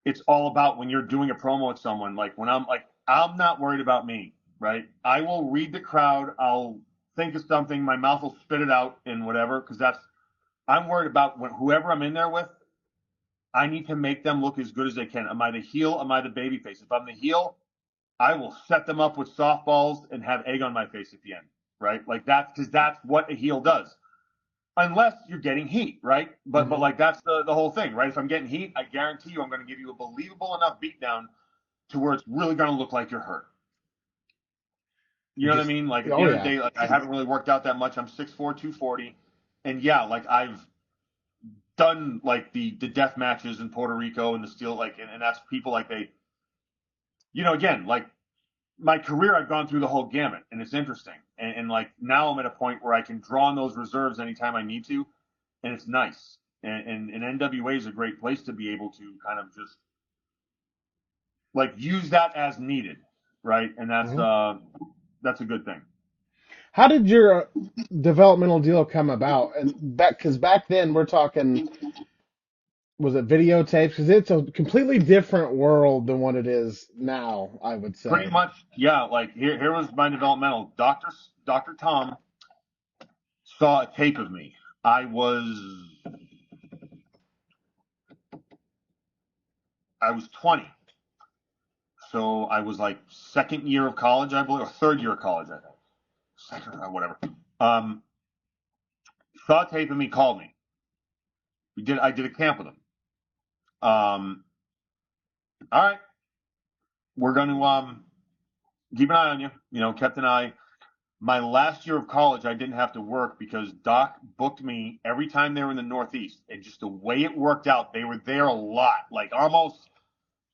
it's all about when you're doing a promo with someone, when I'm not worried about me, right? I will read the crowd. I'll think of something. My mouth will spit it out and whatever, because I'm worried about whoever I'm in there with. I need to make them look as good as they can. Am I the heel? Am I the babyface? If I'm the heel, I will set them up with softballs and have egg on my face at the end, right? That's because that's what a heel does. Unless you're getting heat, right? But that's the whole thing, right? If I'm getting heat, I guarantee you I'm going to give you a believable enough beatdown to where it's really going to look like you're hurt. You know what I mean? At the end of the day, I haven't really worked out that much. I'm 6'4", 240. And yeah, I've done the death matches in Puerto Rico and the steel, and that's people they, again, my career, I've gone through the whole gamut, and it's interesting. And now I'm at a point where I can draw on those reserves anytime I need to, and it's nice. And NWA is a great place to be able to kind of just use that as needed, right? And that's a good thing. How did your developmental deal come about? And because back then we're talking, was it videotapes? Because it's a completely different world than what it is now, I would say. Pretty much, yeah. Here was my developmental. Dr. Tom saw a tape of me. I was 20. So I was second year of college, I believe, or third year of college, I think. Second, whatever. Saw a tape of me, called me. I did a camp with him. All right. We're going to keep an eye on you. Kept an eye. My last year of college, I didn't have to work because Doc booked me every time they were in the Northeast. And just the way it worked out, they were there a lot. Almost,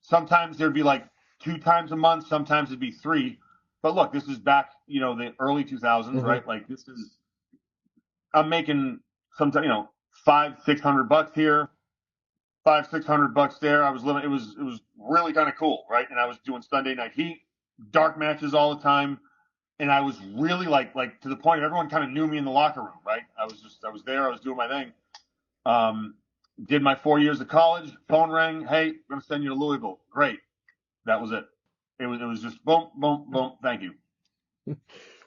sometimes there'd be 2 times a month. Sometimes it'd be 3. But look, this is back, the early 2000s, right? I'm making sometimes, $500-600 here, $500-600 there. I was living. It was really kind of cool, right? And I was doing Sunday Night Heat, dark matches all the time, and I was really to the point of everyone kind of knew me in the locker room, right? I was there. I was doing my thing. Did my 4 years of college. Phone rang. Hey, I'm going to send you to Louisville. Great. That was it. It was just boom, boom, boom. Thank you.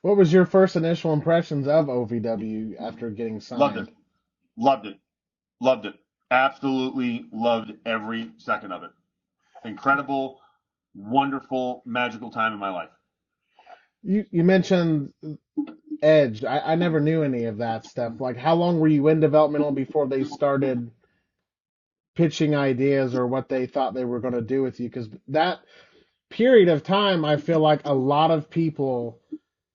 What was your first initial impressions of OVW after getting signed? Loved it. Absolutely loved every second of it. Incredible. wonderful, magical time in my life. You mentioned Edge. I never knew any of that stuff. Like, how long were you in developmental before they started pitching ideas or what they thought they were going to do with you? Because that period of time, I feel like a lot of people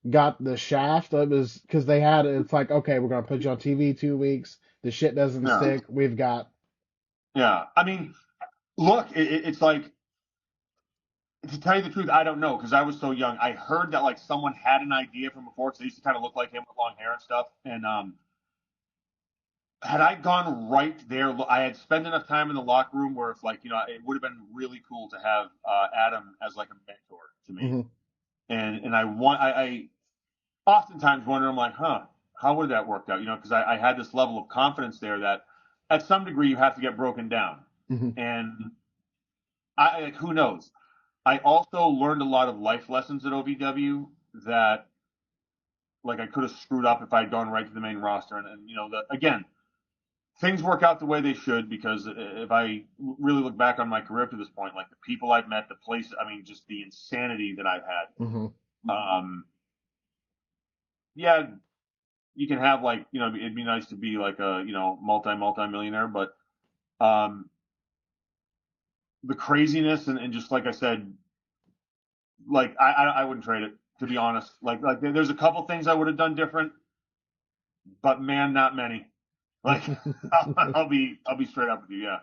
got the shaft. It was because they had it's like, okay, we're going to put you on TV 2 weeks. The shit doesn't Yeah. stick. We've got. Yeah. I mean, look, it's like, to tell you the truth, I don't know because I was so young. I heard that like someone had an idea from before because they used to kind of look like him with long hair and stuff. And had I gone right there, I had spent enough time in the locker room where it's like, it would have been really cool to have Adam as like a mentor to me. Mhm. And I oftentimes wonder, I'm like, how would that work out? Because I had this level of confidence there that at some degree you have to get broken down. Mhm. And like, who knows? I also learned a lot of life lessons at OVW that like I could have screwed up if I'd gone right to the main roster. And again, things work out the way they should because if I really look back on my career to this point, like the people I've met, the place, I mean, just the insanity that I've had. Mhm. Yeah, you can have like, it'd be nice to be like a, multi-millionaire, but um, the craziness and just like I said, like I wouldn't trade it, to be honest. Like there's a couple things I would have done different, but man, not many. Like I'll be straight up with you, yeah.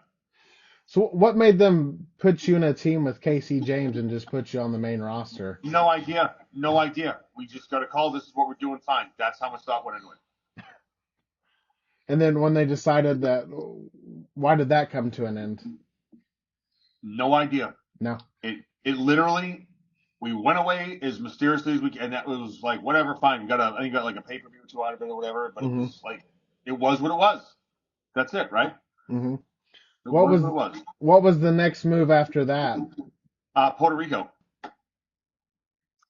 So, what made them put you in a team with Casey James and just put you on the main roster? No idea. No idea. We just got a call. This is what we're doing. Fine. That's how much thought went into it. And then when they decided that, why did that come to an end? No idea. No. It literally, we went away as mysteriously as we can. And that was like, whatever, fine. I think you got like a pay-per-view or two out of it or whatever. But it Hmm. was like, it was what it was. That's it, right? Hmm. It What was was what it was. what was the next move after that? Puerto Rico.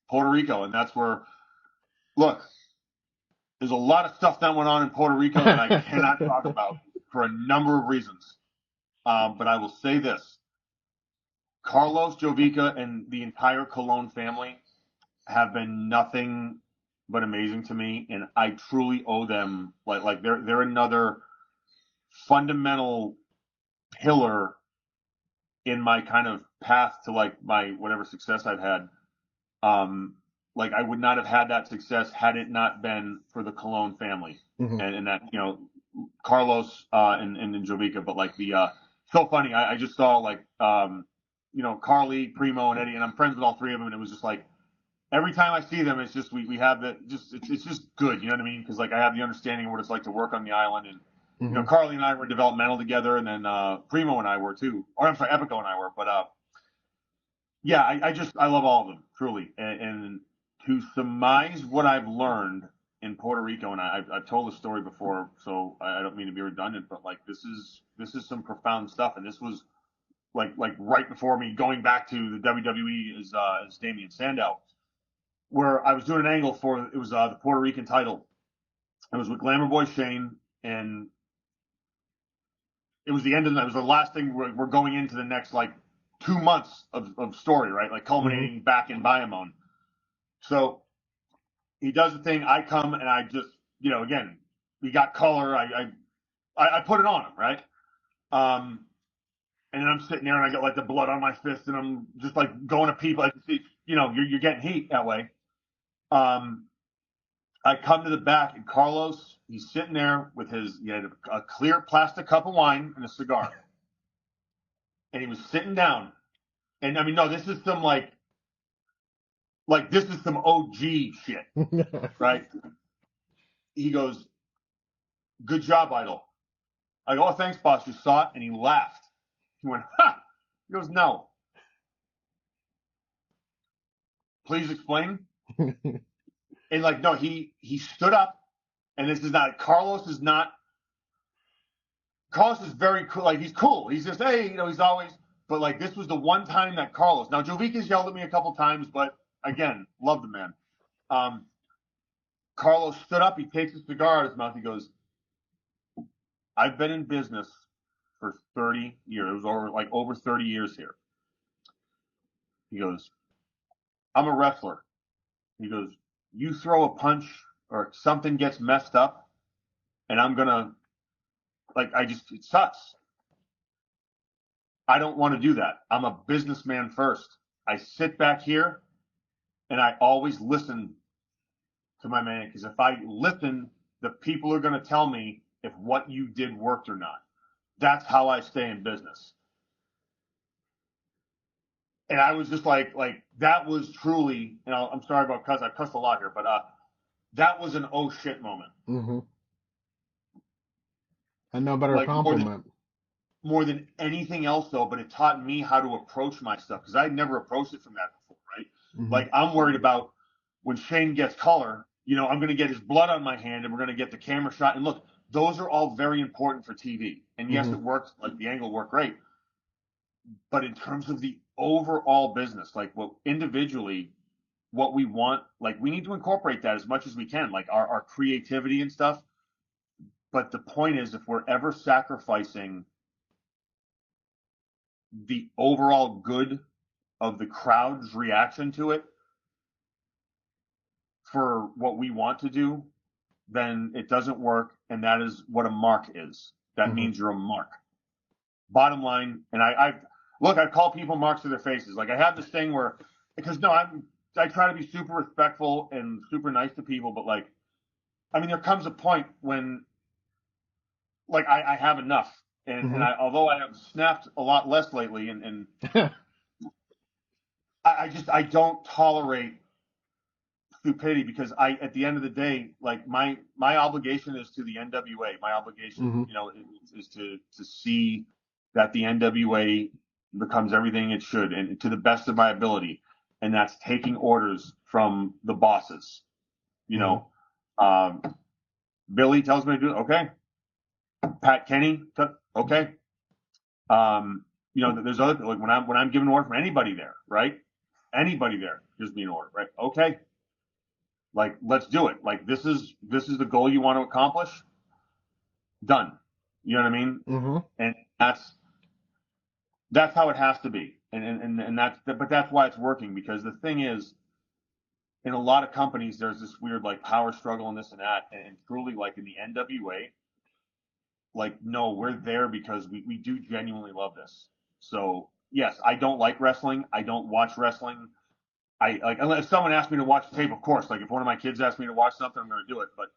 Puerto Rico. And that's where, look, there's a lot of stuff that went on in Puerto Rico that I cannot talk about for a number of reasons. But I will say this. Carlos, Jovica, and the entire Colon family have been nothing but amazing to me, and I truly owe them. Like they're another fundamental pillar in my kind of path to like my whatever success I've had. Like I would not have had that success had it not been for the Colon family Hmm. and that Carlos and Jovica. But like the so funny, I just saw like Carly, Primo, and Eddie, and I'm friends with all three of them, and it was just like every time I see them, it's just we have that just it's just good, you know what I mean? Because like I have the understanding of what it's like to work on the island, and Hmm. Carly and I were developmental together, and then Primo and I were too, or I'm sorry, Epico and I were, but yeah, I love all of them truly, and to surmise what I've learned in Puerto Rico, and I've told the story before, so I don't mean to be redundant, but like this is some profound stuff, and this was like right before me going back to the WWE as Damian Sandow where I was doing an angle for it was the Puerto Rican title. It was with Glamour Boy Shane, and it was the end of it was the last thing we're going into the next like 2 months of story, right? Like Hmm. culminating back in Bayamon. So he does the thing. I come and I just again we got color. I put it on him, right? And then I'm sitting there and I got like the blood on my fist and I'm just like going to people. I see, you're getting heat that way. Um, I come to the back, and Carlos, he's sitting there with he had a clear plastic cup of wine and a cigar. And he was sitting down. And I mean, no, this is some this is some OG shit, right? He goes, "Good job, Idol." I go, "Oh, thanks, boss. You saw it." And he laughed. He went, "Ha!" He goes, "No. Please explain." And like, no, he stood up, and this is not Carlos is not Carlos is very cool. Like he's cool. He's just hey, he's always. But like this was the one time that Carlos. Now Jovica's yelled at me a couple times, but again, love the man. Um, Carlos stood up. He takes a cigar out of his mouth. He goes, "I've been in business for 30 years. It was over 30 years here. He goes, I'm a wrestler. He goes, you throw a punch or something gets messed up, and I'm gonna it sucks. I don't want to do that. I'm a businessman first. I sit back here and I always listen to my man, because if I listen, the people are going to tell me if what you did worked or not. That's how I stay in business. And I was just like that was truly, I'm sorry about cuss. I cussed a lot here, but that was an oh shit moment. Mm-hmm. And no better Like compliment. More than anything else, though, but it taught me how to approach my stuff, because I'd never approached it from that before, right? Mm-hmm. Like, I'm worried about when Shane gets color, I'm going to get his blood on my hand and we're going to get the camera shot. And look, those are all very important for TV. And yes, Mm-hmm. it worked, like the angle worked great. But in terms of the overall business, like what individually, what we want, like we need to incorporate that as much as we can, like our creativity and stuff. But the point is, if we're ever sacrificing the overall good of the crowd's reaction to it for what we want to do, then it doesn't work. And that is what a mark is. That Mm-hmm. means you're a mark. Bottom line, and I call people marks to their faces. Like, I have this thing where, because no, I try to be super respectful and super nice to people, but like, I mean, there comes a point when, like, I have enough. And, Mm-hmm. and although I have snapped a lot less lately, and I don't tolerate stupidity, because at the end of the day, like my obligation is to the NWA. My obligation, Mm-hmm. is to see that the NWA becomes everything it should, and to the best of my ability. And that's taking orders from the bosses. Billy tells me to do it. Okay. Pat Kenny, okay. There's other, like, when I'm giving an order from anybody there, right? Anybody there gives me an order, right? Okay. Like, let's do it. Like, this is the goal you want to accomplish. Done. You know what I mean? Mm-hmm. And that's how it has to be. And that's why it's working, because the thing is, in a lot of companies, there's this weird like power struggle and this and that. And truly, like in the NWA, like, no, we're there because we do genuinely love this. So yes, I don't like wrestling. I don't watch wrestling. I like, unless someone asks me to watch tape, of course. Like, if one of my kids asks me to watch something, I'm going to do it. But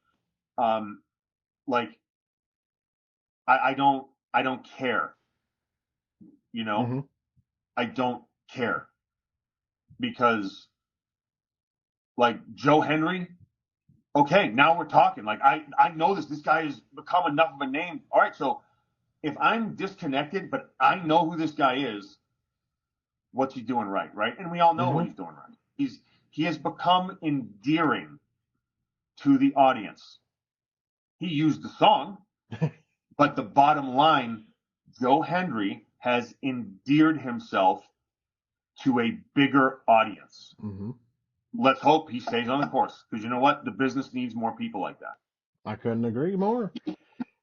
like, I don't care. Mm-hmm. I don't care, because like Joe Henry, okay, now we're talking. Like, I know this guy has become enough of a name. All right, so if I'm disconnected, but I know who this guy is, what's he doing right? And we all know what Mm-hmm. he's doing right. He has become endearing to the audience. He used the song, but the bottom line, Joe Henry has endeared himself to a bigger audience. Mm-hmm. Let's hope he stays on the course, because you know what? The business needs more people like that. I couldn't agree more.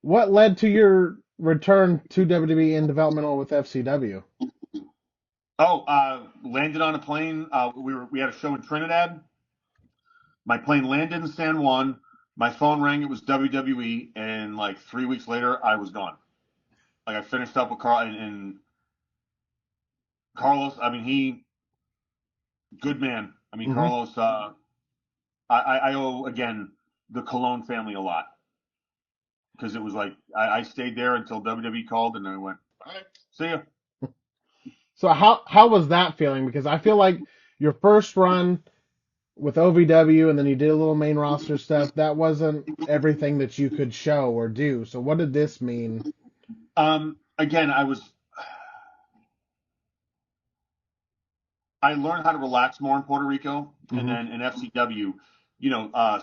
What led to your return to WWE in developmental with FCW? Oh, landed on a plane. We had a show in Trinidad. My plane landed in San Juan. My phone rang. It was WWE, and like 3 weeks later, I was gone. Like, I finished up with Carl and Carlos. I mean, good man. I mean, Mm-hmm. Carlos. I owe, again, the Colon family a lot, because it was like I stayed there until WWE called, and I went, all right, see ya. So how was that feeling? Because I feel like your first run with OVW and then you did a little main roster stuff, that wasn't everything that you could show or do. So what did this mean? Again, I learned how to relax more in Puerto Rico, and Mm-hmm. then in FCW,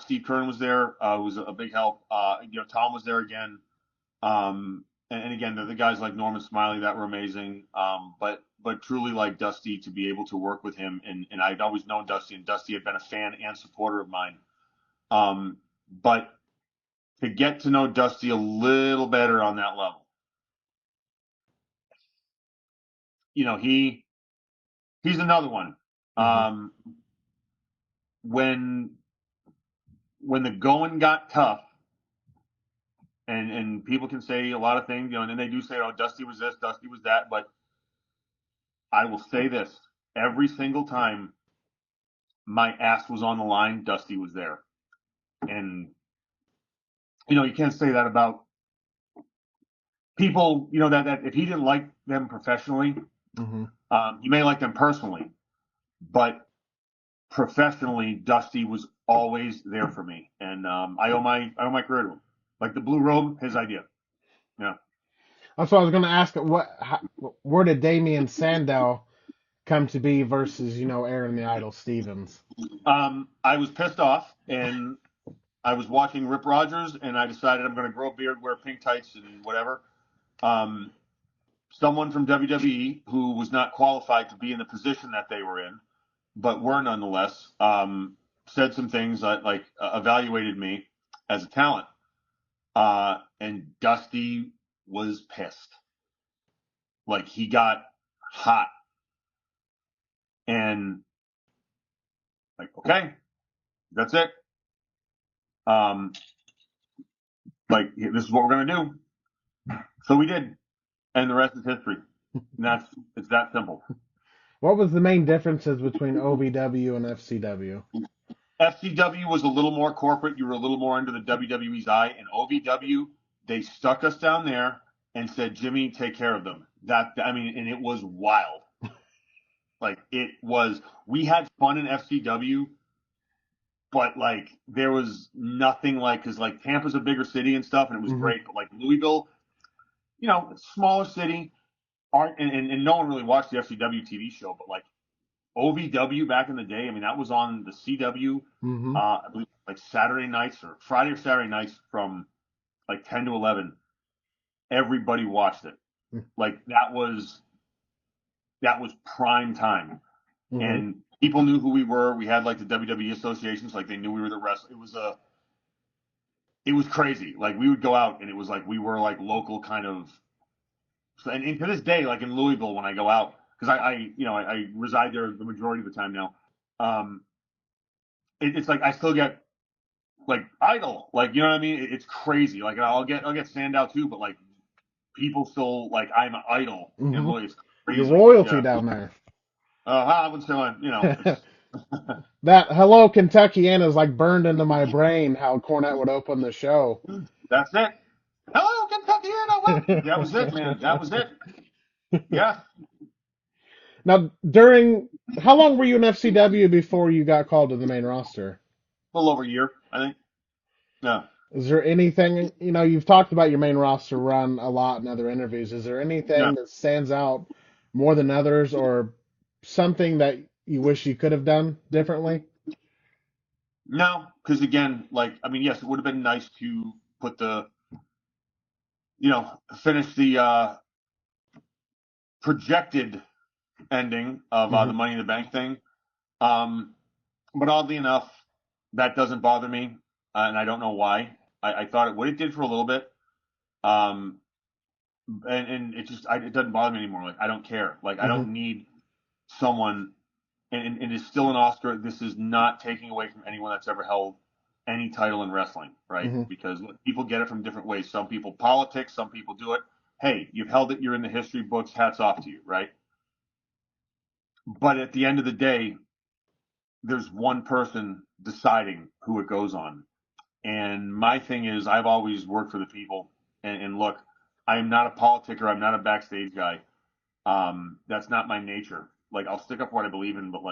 Steve Kern was there, was a big help. Tom was there again, and again, the guys like Norman Smiley that were amazing. But truly, like Dusty, to be able to work with him, and I'd always known Dusty, and Dusty had been a fan and supporter of mine. But to get to know Dusty a little better on that level, he's another one. Um, when the going got tough, and people can say a lot of things, and then they do say, oh, Dusty was this, Dusty was that, but I will say this: every single time my ass was on the line, Dusty was there, and you can't say that about people. That if he didn't like them professionally, you may like them personally, but professionally, Dusty was always there for me, and I owe my career to him. Like the blue robe, his idea. Yeah. That's what I was going to ask. Where did Damian Sandow come to be versus Aaron the Idol Stevens? I was pissed off, and I was watching Rip Rogers, and I decided I'm going to grow a beard, wear pink tights, and whatever. Someone from WWE who was not qualified to be in the position that they were in, but were nonetheless, said some things that evaluated me as a talent. And Dusty was pissed. Like, he got hot. And okay, that's it. This is what we're gonna do. So we did, and the rest is history. And it's that simple. What was the main differences between OVW and FCW? FCW was a little more corporate. You were a little more under the WWE's eye. And OVW, they stuck us down there and said, Jimmy, take care of them. And it was wild. We had fun in FCW, but there was nothing because Tampa's a bigger city and stuff, and it was great. But Louisville, smaller city, and no one really watched the FCW TV show, but OVW back in the day, that was on the CW, I believe Saturday nights or Friday or Saturday nights from 10 to 11. Everybody watched it. That was prime time. And people knew who we were. We had the WWE associations, they knew we were the wrestlers. It was crazy. We would go out and it was we were local kind of. And to this day, in Louisville, when I go out, because I reside there the majority of the time now. It's I still get Idol, you know what I mean? It's crazy. I'll get Sandow too, but people still I'm an Idol in Louisville. It's crazy. You're royalty down there. I wouldn't say that Hello Kentuckiana is burned into my brain. How Cornette would open the show. That's it. Hello Kentuckiana. That was it, man. That was it. Yeah. Now, how long were you in FCW before you got called to the main roster? A little over a year, I think. Yeah. Is there anything, you've talked about your main roster run a lot in other interviews. Is there anything that stands out more than others, or something that you wish you could have done differently? No, because again, yes, it would have been nice to put finish the projected ending of the Money in the Bank thing. But oddly enough, that doesn't bother me, and I don't know why. I thought it did for a little bit, and it doesn't bother me anymore. I don't care. I don't need someone, and it's still an Oscar. This is not taking away from anyone that's ever held any title in wrestling, right? Because people get it from different ways. Some people politics, some people do it. Hey, you've held it. You're in the history books. Hats off to you, right? But at the end of the day, there's one person deciding who it goes on. And my thing is, I've always worked for the people. And look, I'm not a politicker. I'm not a backstage guy. That's not my nature. I'll stick up for what I believe in, but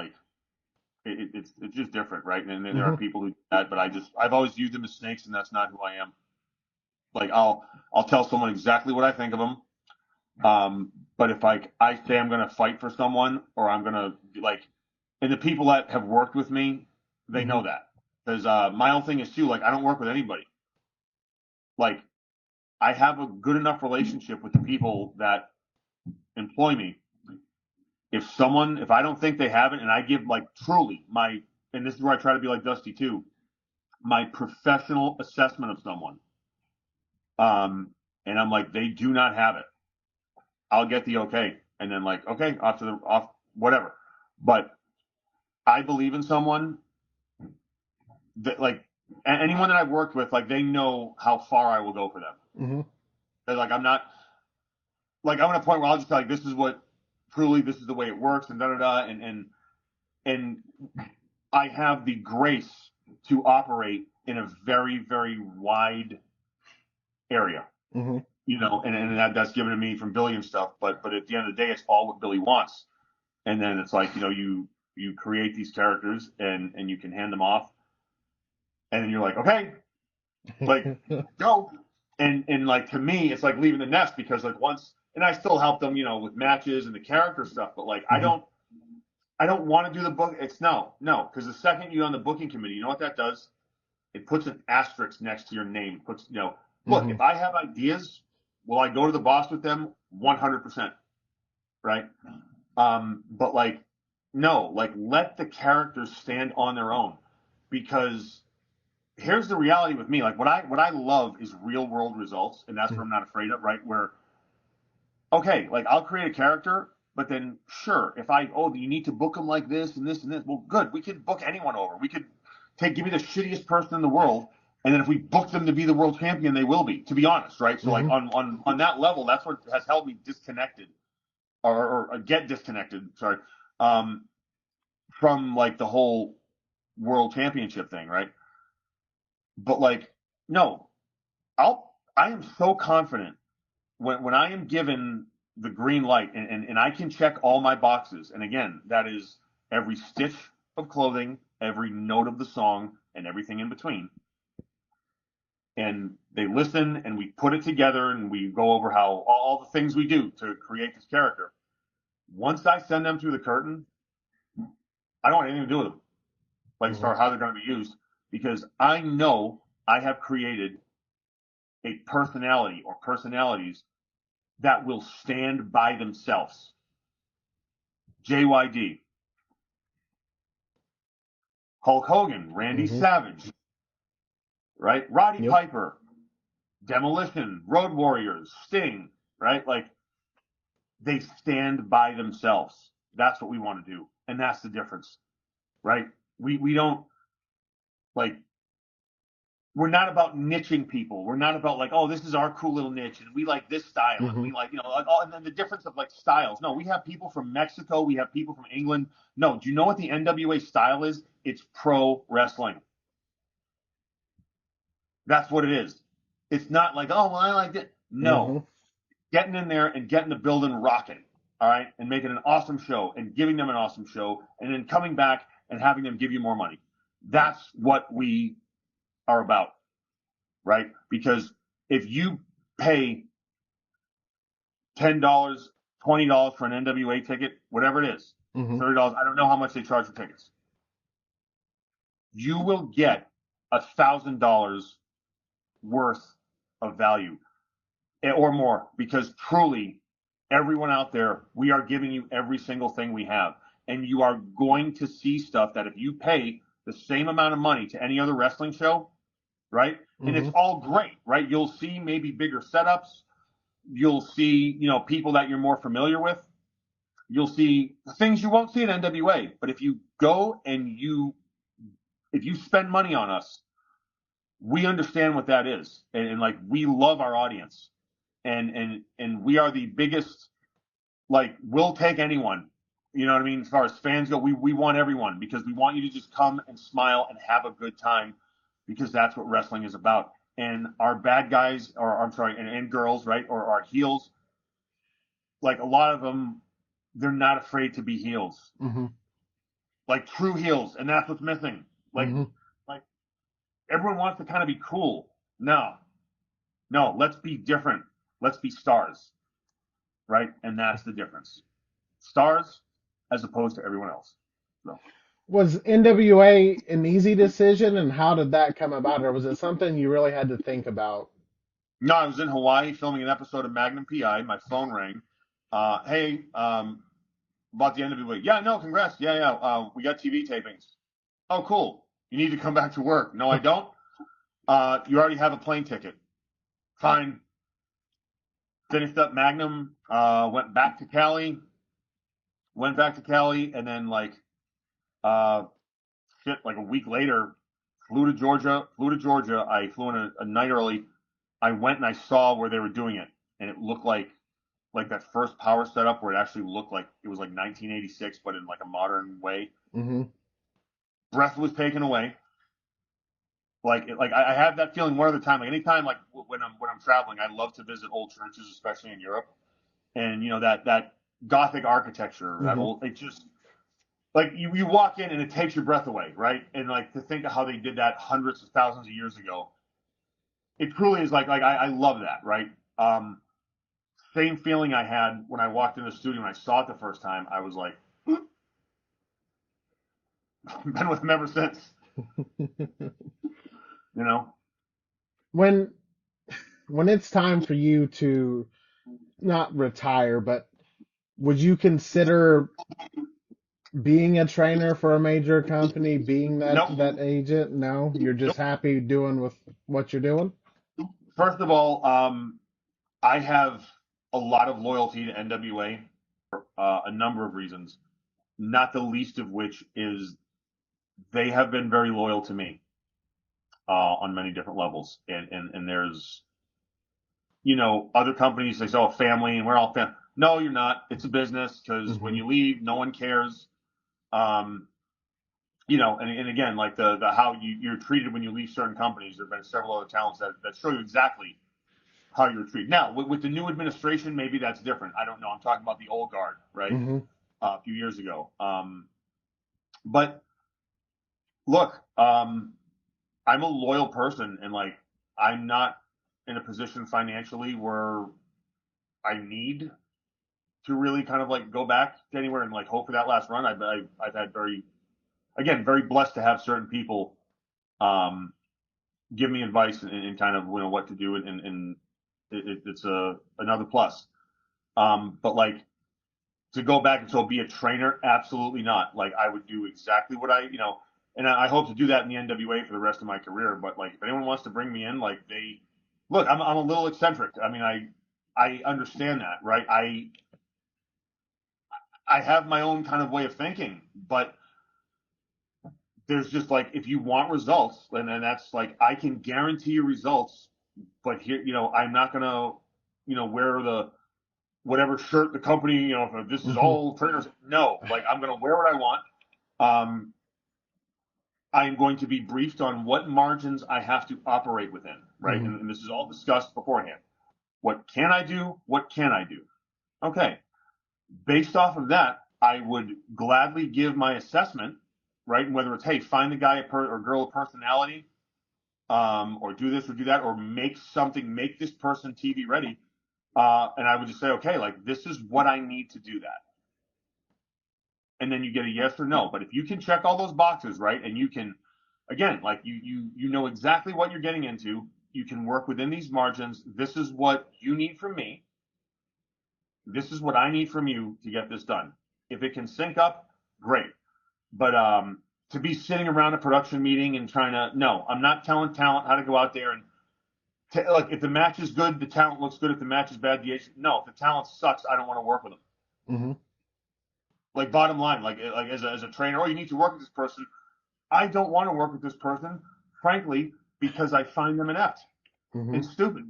it's just different, right? And there are people who do that, but I've always viewed them as snakes, and that's not who I am. I'll tell someone exactly what I think of them. But if I say I'm going to fight for someone, or I'm going to and the people that have worked with me, they know that. Because my own thing is too, I don't work with anybody. I have a good enough relationship with the people that employ me. If I don't think they have it, and I give truly and this is where I try to be like Dusty too, my professional assessment of someone. And I'm they do not have it. I'll get the okay. And then okay, off whatever. But I believe in someone that, like, anyone that I've worked with, like, they know how far I will go for them. Mm-hmm. They're like, I'm not, like, I'm at a point where I'll just be like, this is what, truly, this is the way it works, and da-da-da, and I have the grace to operate in a very, very wide area, Mm-hmm. and that's given to me from Billy and stuff. But at the end of the day, it's all what Billy wants. And then it's like, you create these characters and you can hand them off, and then you're like, okay, like, go. And like, to me, it's like leaving the nest, because like once, and I still help them, with matches and the character stuff, but like, Mm-hmm. I don't want to do the book. It's no, because the second you're on the booking committee, you know what that does? It puts an asterisk next to your name. Look, Mm-hmm. if I have ideas, will I go to the boss with them? 100%, right? But like, no, like, let the characters stand on their own, because here's the reality with me. Like, what I love is real world results, and that's what I'm not afraid of, right? Where, okay, like, I'll create a character, but then sure, if you need to book them like this and this and this, well, good, we could book anyone over. We could give me the shittiest person in the world, and then if we book them to be the world champion, they will be. To be honest, right? So like, Mm-hmm. on that level, that's what has held me disconnected, or get disconnected. Sorry, from like the whole world championship thing, right? But like, no, I am so confident when I am given the green light, and I can check all my boxes. And again, that is every stitch of clothing, every note of the song, and everything in between. And they listen, and we put it together, and we go over how all the things we do to create this character. Once I send them through the curtain, I don't want anything to do with them, like, as Mm-hmm. far as how they're going to be used, because I know I have created a personality or personalities that will stand by themselves. JYD, Hulk Hogan, Randy Mm-hmm. Savage, right? Roddy Yep. Piper, Demolition, Road Warriors, Sting, right? Like, they stand by themselves. That's what we want to do. And that's the difference, right? We don't, like, we're not about niching people. We're not about like, oh, this is our cool little niche, and we like this style, and Mm-hmm. we like, like, and then the difference of like styles. No, we have people from Mexico, we have people from England. No, do you know what the NWA style is? It's pro wrestling. That's what it is. It's not like, oh, well, I like it. Mm-hmm. No, getting in there and getting the building rocking, all right, and making an awesome show and giving them an awesome show, and then coming back and having them give you more money. That's what we are about, right? Because if you pay $10, $20 for an NWA ticket, whatever it is, Mm-hmm. $30. I don't know how much they charge for tickets. You will get $1,000 worth of value, or more, because truly, everyone out there, we are giving you every single thing we have, and you are going to see stuff that if you pay the same amount of money to any other wrestling show, right? And it's Mm-hmm. all great, right? You'll see maybe bigger setups. You'll see, people that you're more familiar with. You'll see things you won't see at NWA. But if you go and if you spend money on us, we understand what that is, and like, we love our audience, and we are the biggest. Like, we'll take anyone. You know what I mean? As far as fans go, we want everyone, because we want you to just come and smile and have a good time, because that's what wrestling is about. And our bad guys, or I'm sorry, and girls, right, or our heels, like, a lot of them, they're not afraid to be heels, Mm-hmm. like true heels, and that's what's missing. Like, Mm-hmm. like everyone wants to kind of be cool. No, no, let's be different. Let's be stars, right? And that's the difference. Stars as opposed to everyone else. So, Was NWA an easy decision, and how did that come about, or was it something you really had to think about? no, I was in Hawaii filming an episode of Magnum PI. My phone rang. Hey, about the NWA. Yeah, no, congrats. Yeah, yeah. We got TV tapings. Oh, cool. You need to come back to work. No, I don't. You already have a plane ticket. Fine. Finished up Magnum. Went back to Cali. And then, like, Shit, like a week later, flew to Georgia. I flew in a night early. I went and I saw where they were doing it, and it looked like that first power setup where it actually looked like it was like 1986, but in like a modern way. Mm-hmm. Breath was taken away. Like I have that feeling one other time. Like anytime, like when I'm traveling, I love to visit old churches, especially in Europe, and that Gothic architecture, that Mm-hmm. old. It just like you walk in and it takes your breath away, right? And like to think of how they did that hundreds of thousands of years ago, it truly is like I love that, right? Same feeling I had when I walked in the studio when I saw it the first time. I was like, been with them ever since, you know. When it's time for you to not retire, but would you consider being a trainer for a major company, being that Nope, agent? No, you're just nope. happy doing with what you're doing. First of all, I have a lot of loyalty to NWA for a number of reasons, not the least of which is they have been very loyal to me on many different levels. And there's, other companies, they say, oh, family, and we're all family. No, you're not. It's a business because when Mm-hmm. you leave, no one cares. Um, and again, like the how you're treated when you leave certain companies, there have been several other talents that show you exactly how you were treated. Now, with the new administration, maybe that's different. I don't know. I'm talking about the old guard, right? Mm-hmm. A few years ago. But look, I'm a loyal person, and like I'm not in a position financially where I need to really kind of like go back to anywhere and like hope for that last run. I've had very blessed to have certain people um, give me advice and kind of what to do, and it's another plus. But like to go back and so be a trainer, absolutely not. Like I would do exactly what and I hope to do that in the NWA for the rest of my career. But like if anyone wants to bring me in, like they look, I'm a little eccentric. I mean, I understand that, right? I have my own kind of way of thinking, but there's just like if you want results, and that's like I can guarantee you results, but here, I'm not gonna, wear the whatever shirt the company, if this is Mm-hmm. all trainers. No, like I'm gonna wear what I want. Um, I'm going to be briefed on what margins I have to operate within, right? Mm-hmm. And this is all discussed beforehand. What can I do? What can I do? Okay. Based off of that, I would gladly give my assessment, right? And whether it's, hey, find the guy or girl a personality, or do this or do that, or make this person TV ready. And I would just say, okay, like this is what I need to do that. And then you get a yes or no. But if you can check all those boxes, right, and you can, again, like you know exactly what you're getting into. You can work within these margins. This is what you need from me. This is what I need from you to get this done. If it can sync up, great. But to be sitting around a production meeting and trying to, no, I'm not telling talent how to go out there and like if the match is good, the talent looks good. If the match is bad, the agent. No, if the talent sucks, I don't want to work with them. Mm-hmm. Like bottom line, like as a trainer, oh, you need to work with this person. I don't want to work with this person, frankly, because I find them inept Mm-hmm. and stupid.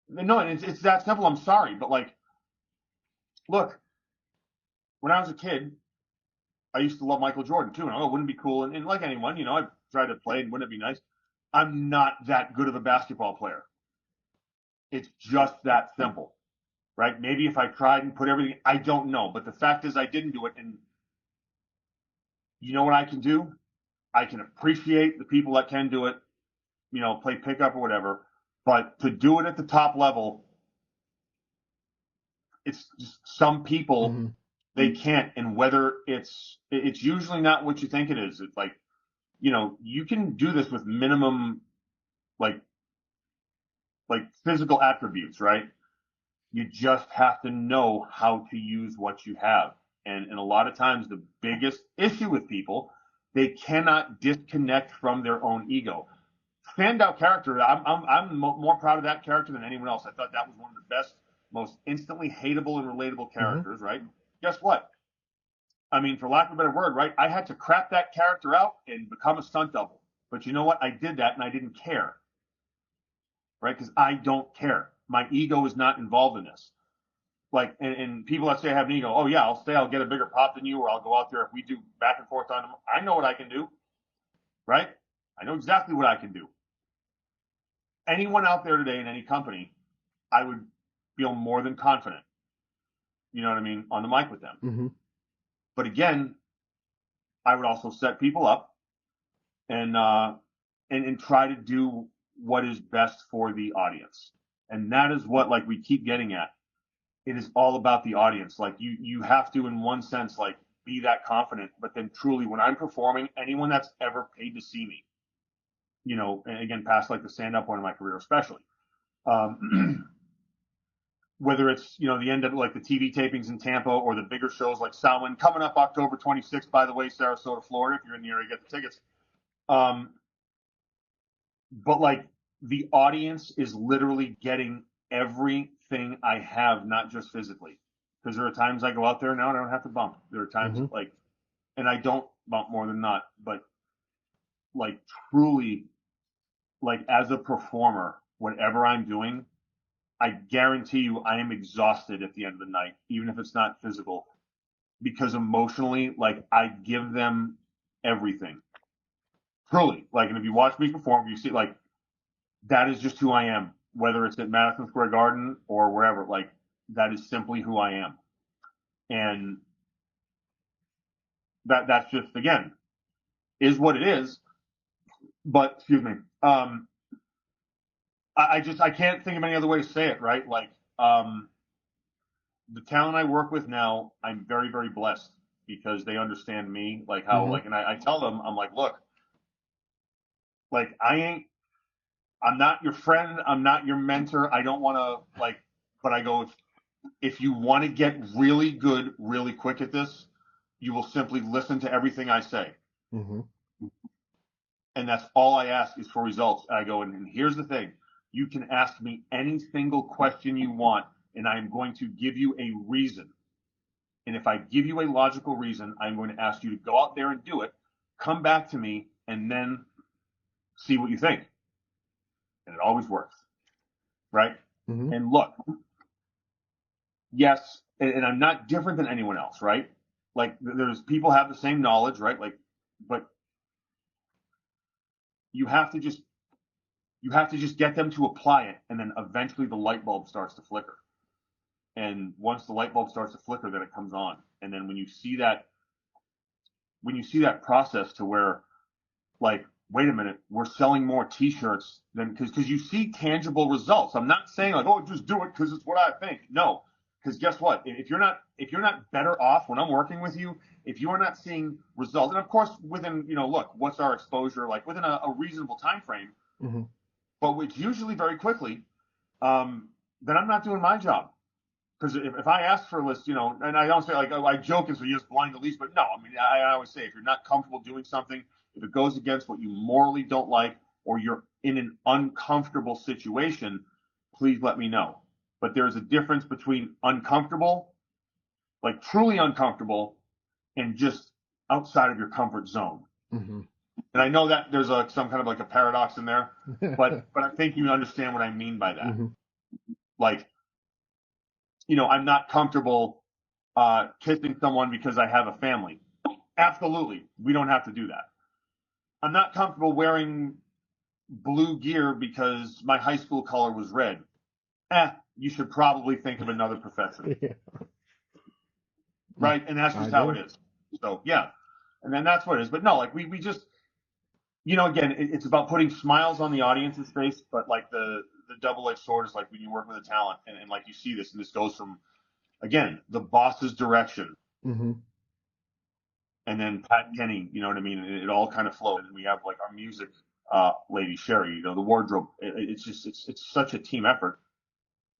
No, and it's that simple. I'm sorry, but like, look, when I was a kid, I used to love Michael Jordan too, and oh, wouldn't it be cool? And like anyone, I tried to play, and wouldn't it be nice? I'm not that good of a basketball player. It's just that simple, right? Maybe if I tried and put everything, I don't know. But the fact is, I didn't do it. And you know what I can do? I can appreciate the people that can do it, play pickup or whatever. But to do it at the top level, it's just some people Mm-hmm. they can't. And whether it's usually not what you think it is. It's like, you can do this with minimum like physical attributes, right? You just have to know how to use what you have. And a lot of times the biggest issue with people, they cannot disconnect from their own ego. Standout character. I'm more proud of that character than anyone else. I thought that was one of the best, most instantly hateable and relatable Mm-hmm. characters, right? Guess what? I mean, for lack of a better word, right? I had to crap that character out and become a stunt double. But you know what? I did that and I didn't care, right? Because I don't care. My ego is not involved in this. Like, and people that say I have an ego, oh yeah, I'll stay, I'll get a bigger pop than you, or I'll go out there if we do back and forth on them. I know what I can do, right? I know exactly what I can do. Anyone out there today in any company, I would feel more than confident, you know what I mean, on the mic with them. Mm-hmm. But again, I would also set people up and try to do what is best for the audience. And that is what, like, we keep getting at. It is all about the audience. Like, you have to, in one sense, like, be that confident. But then truly, when I'm performing, anyone that's ever paid to see me, you know, and again, past like the stand-up point of my career, especially, whether it's, you know, the end of like the TV tapings in Tampa or the bigger shows like Samhain, coming up October 26th, by the way, Sarasota, Florida, if you're in the area, get the tickets. But like, the audience is literally getting everything I have, not just physically. Because there are times I go out there now and I don't have to bump. There are times like, and I don't bump more than not, but like truly, like as a performer, whatever I'm doing, I guarantee you I am exhausted at the end of the night, even if it's not physical, because emotionally, like I give them everything. Truly, like, and if you watch me perform, you see, like, that is just who I am, whether it's at Madison Square Garden or wherever, like, that is simply who I am. And that's just, again, is what it is. But, excuse me, I can't think of any other way to say it, right? Like, the talent I work with now, I'm very, very blessed because they understand me, like how, like, and I tell them, I'm like, look, like, I'm not your friend. I'm not your mentor. I don't want to, like, but I go, if you want to get really good, really quick at this, you will simply listen to everything I say. Mm-hmm. And that's all I ask is for results. And I go, and here's the thing. You can ask me any single question you want, and I'm going to give you a reason. And if I give you a logical reason, I'm going to ask you to go out there and do it, come back to me, and then see what you think. And it always works. Right? Mm-hmm. And look, yes, and I'm not different than anyone else, right? Like, there's people have the same knowledge, right? Like, but you have to just get them to apply it, and then eventually the light bulb starts to flicker. And once the light bulb starts to flicker, then it comes on. And then when you see that process to where, like, wait a minute, we're selling more T-shirts than because you see tangible results. I'm not saying like, oh, just do it because it's what I think. No, because guess what? If you're not better off when I'm working with you, if you are not seeing results, and of course within, you know, look, what's our exposure like within a reasonable time frame, but which usually very quickly, then I'm not doing my job. Because if I ask for a list, you know, and I don't say like, oh, I joke and so you just blind the least, but no, I mean, I always say if you're not comfortable doing something, if it goes against what you morally don't like, or you're in an uncomfortable situation, please let me know. But there's a difference between uncomfortable, like truly uncomfortable, and just outside of your comfort zone. Mm-hmm. And I know that there's some kind of like a paradox in there, but I think you understand what I mean by that. Mm-hmm. Like, you know, I'm not comfortable kissing someone because I have a family. Absolutely. We don't have to do that. I'm not comfortable wearing blue gear because my high school color was red. You should probably think of another profession. Yeah. Right? And that's just how it is. So, yeah. And then that's what it is. But no, like, we just, you know, again, it's about putting smiles on the audience's face, but like the double-edged sword is like when you work with a talent and like you see this, and this goes from, again, the boss's direction. Mm-hmm. And then Pat and Kenny, you know what I mean? It all kind of flows. And we have like our music lady, Sherry, you know, the wardrobe. It's just, it's such a team effort.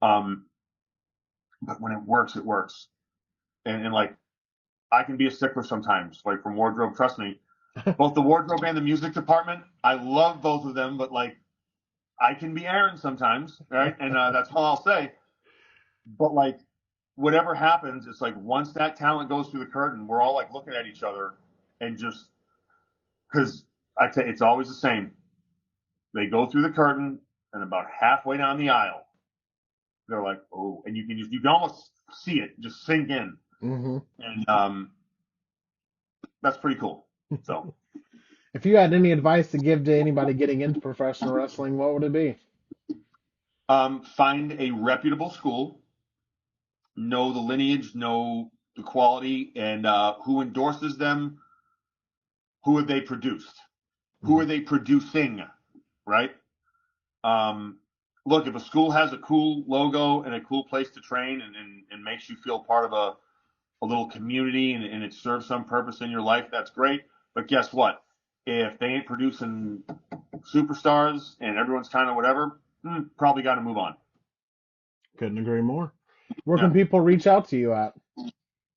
But when it works, it works. And like, I can be a stickler sometimes, like from wardrobe, trust me. Both the wardrobe and the music department, I love both of them, but like, I can be Aron sometimes, right? And that's all I'll say. But like, whatever happens, it's like once that talent goes through the curtain, we're all like looking at each other and just because I tell you, it's always the same. They go through the curtain and about halfway down the aisle, they're like, oh, and you can almost see it just sink in, and that's pretty cool. So, if you had any advice to give to anybody getting into professional wrestling, what would it be? Find a reputable school, know the lineage, know the quality, and who endorses them. Who have they produced? Who are they producing? Right? Look, if a school has a cool logo and a cool place to train and makes you feel part of a little community and it serves some purpose in your life, that's great. But guess what? If they ain't producing superstars and everyone's kind of whatever, probably got to move on. Couldn't agree more. Where can people reach out to you at?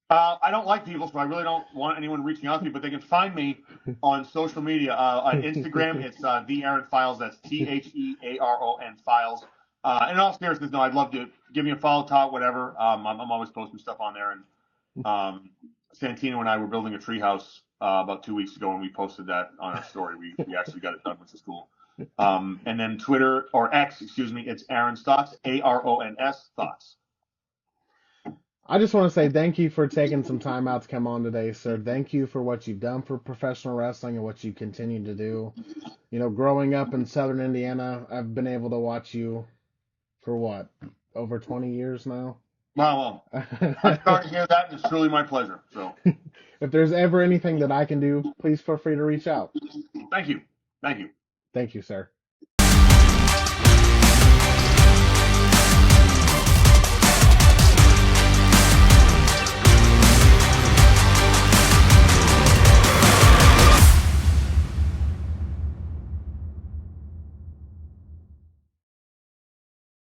I don't like people, so I really don't want anyone reaching out to me, but they can find me on social media. On Instagram, it's The Aron Files. That's TheAron Files. And in all seriousness, no, I'd love to give me a follow, talk, whatever. I'm always posting stuff on there. And Santino and I were building a treehouse about 2 weeks ago, and we posted that on our story. We actually got it done, which is cool. And then Twitter, or X, excuse me, it's Aron's Thoughts, ARONS Thoughts. I just want to say thank you for taking some time out to come on today, sir. Thank you for what you've done for professional wrestling and what you continue to do. You know, growing up in Southern Indiana, I've been able to watch you for what, over 20 years now? Well, I'm sorry to hear that, and it's truly my pleasure. So, if there's ever anything that I can do, please feel free to reach out. Thank you. Thank you. Thank you, sir.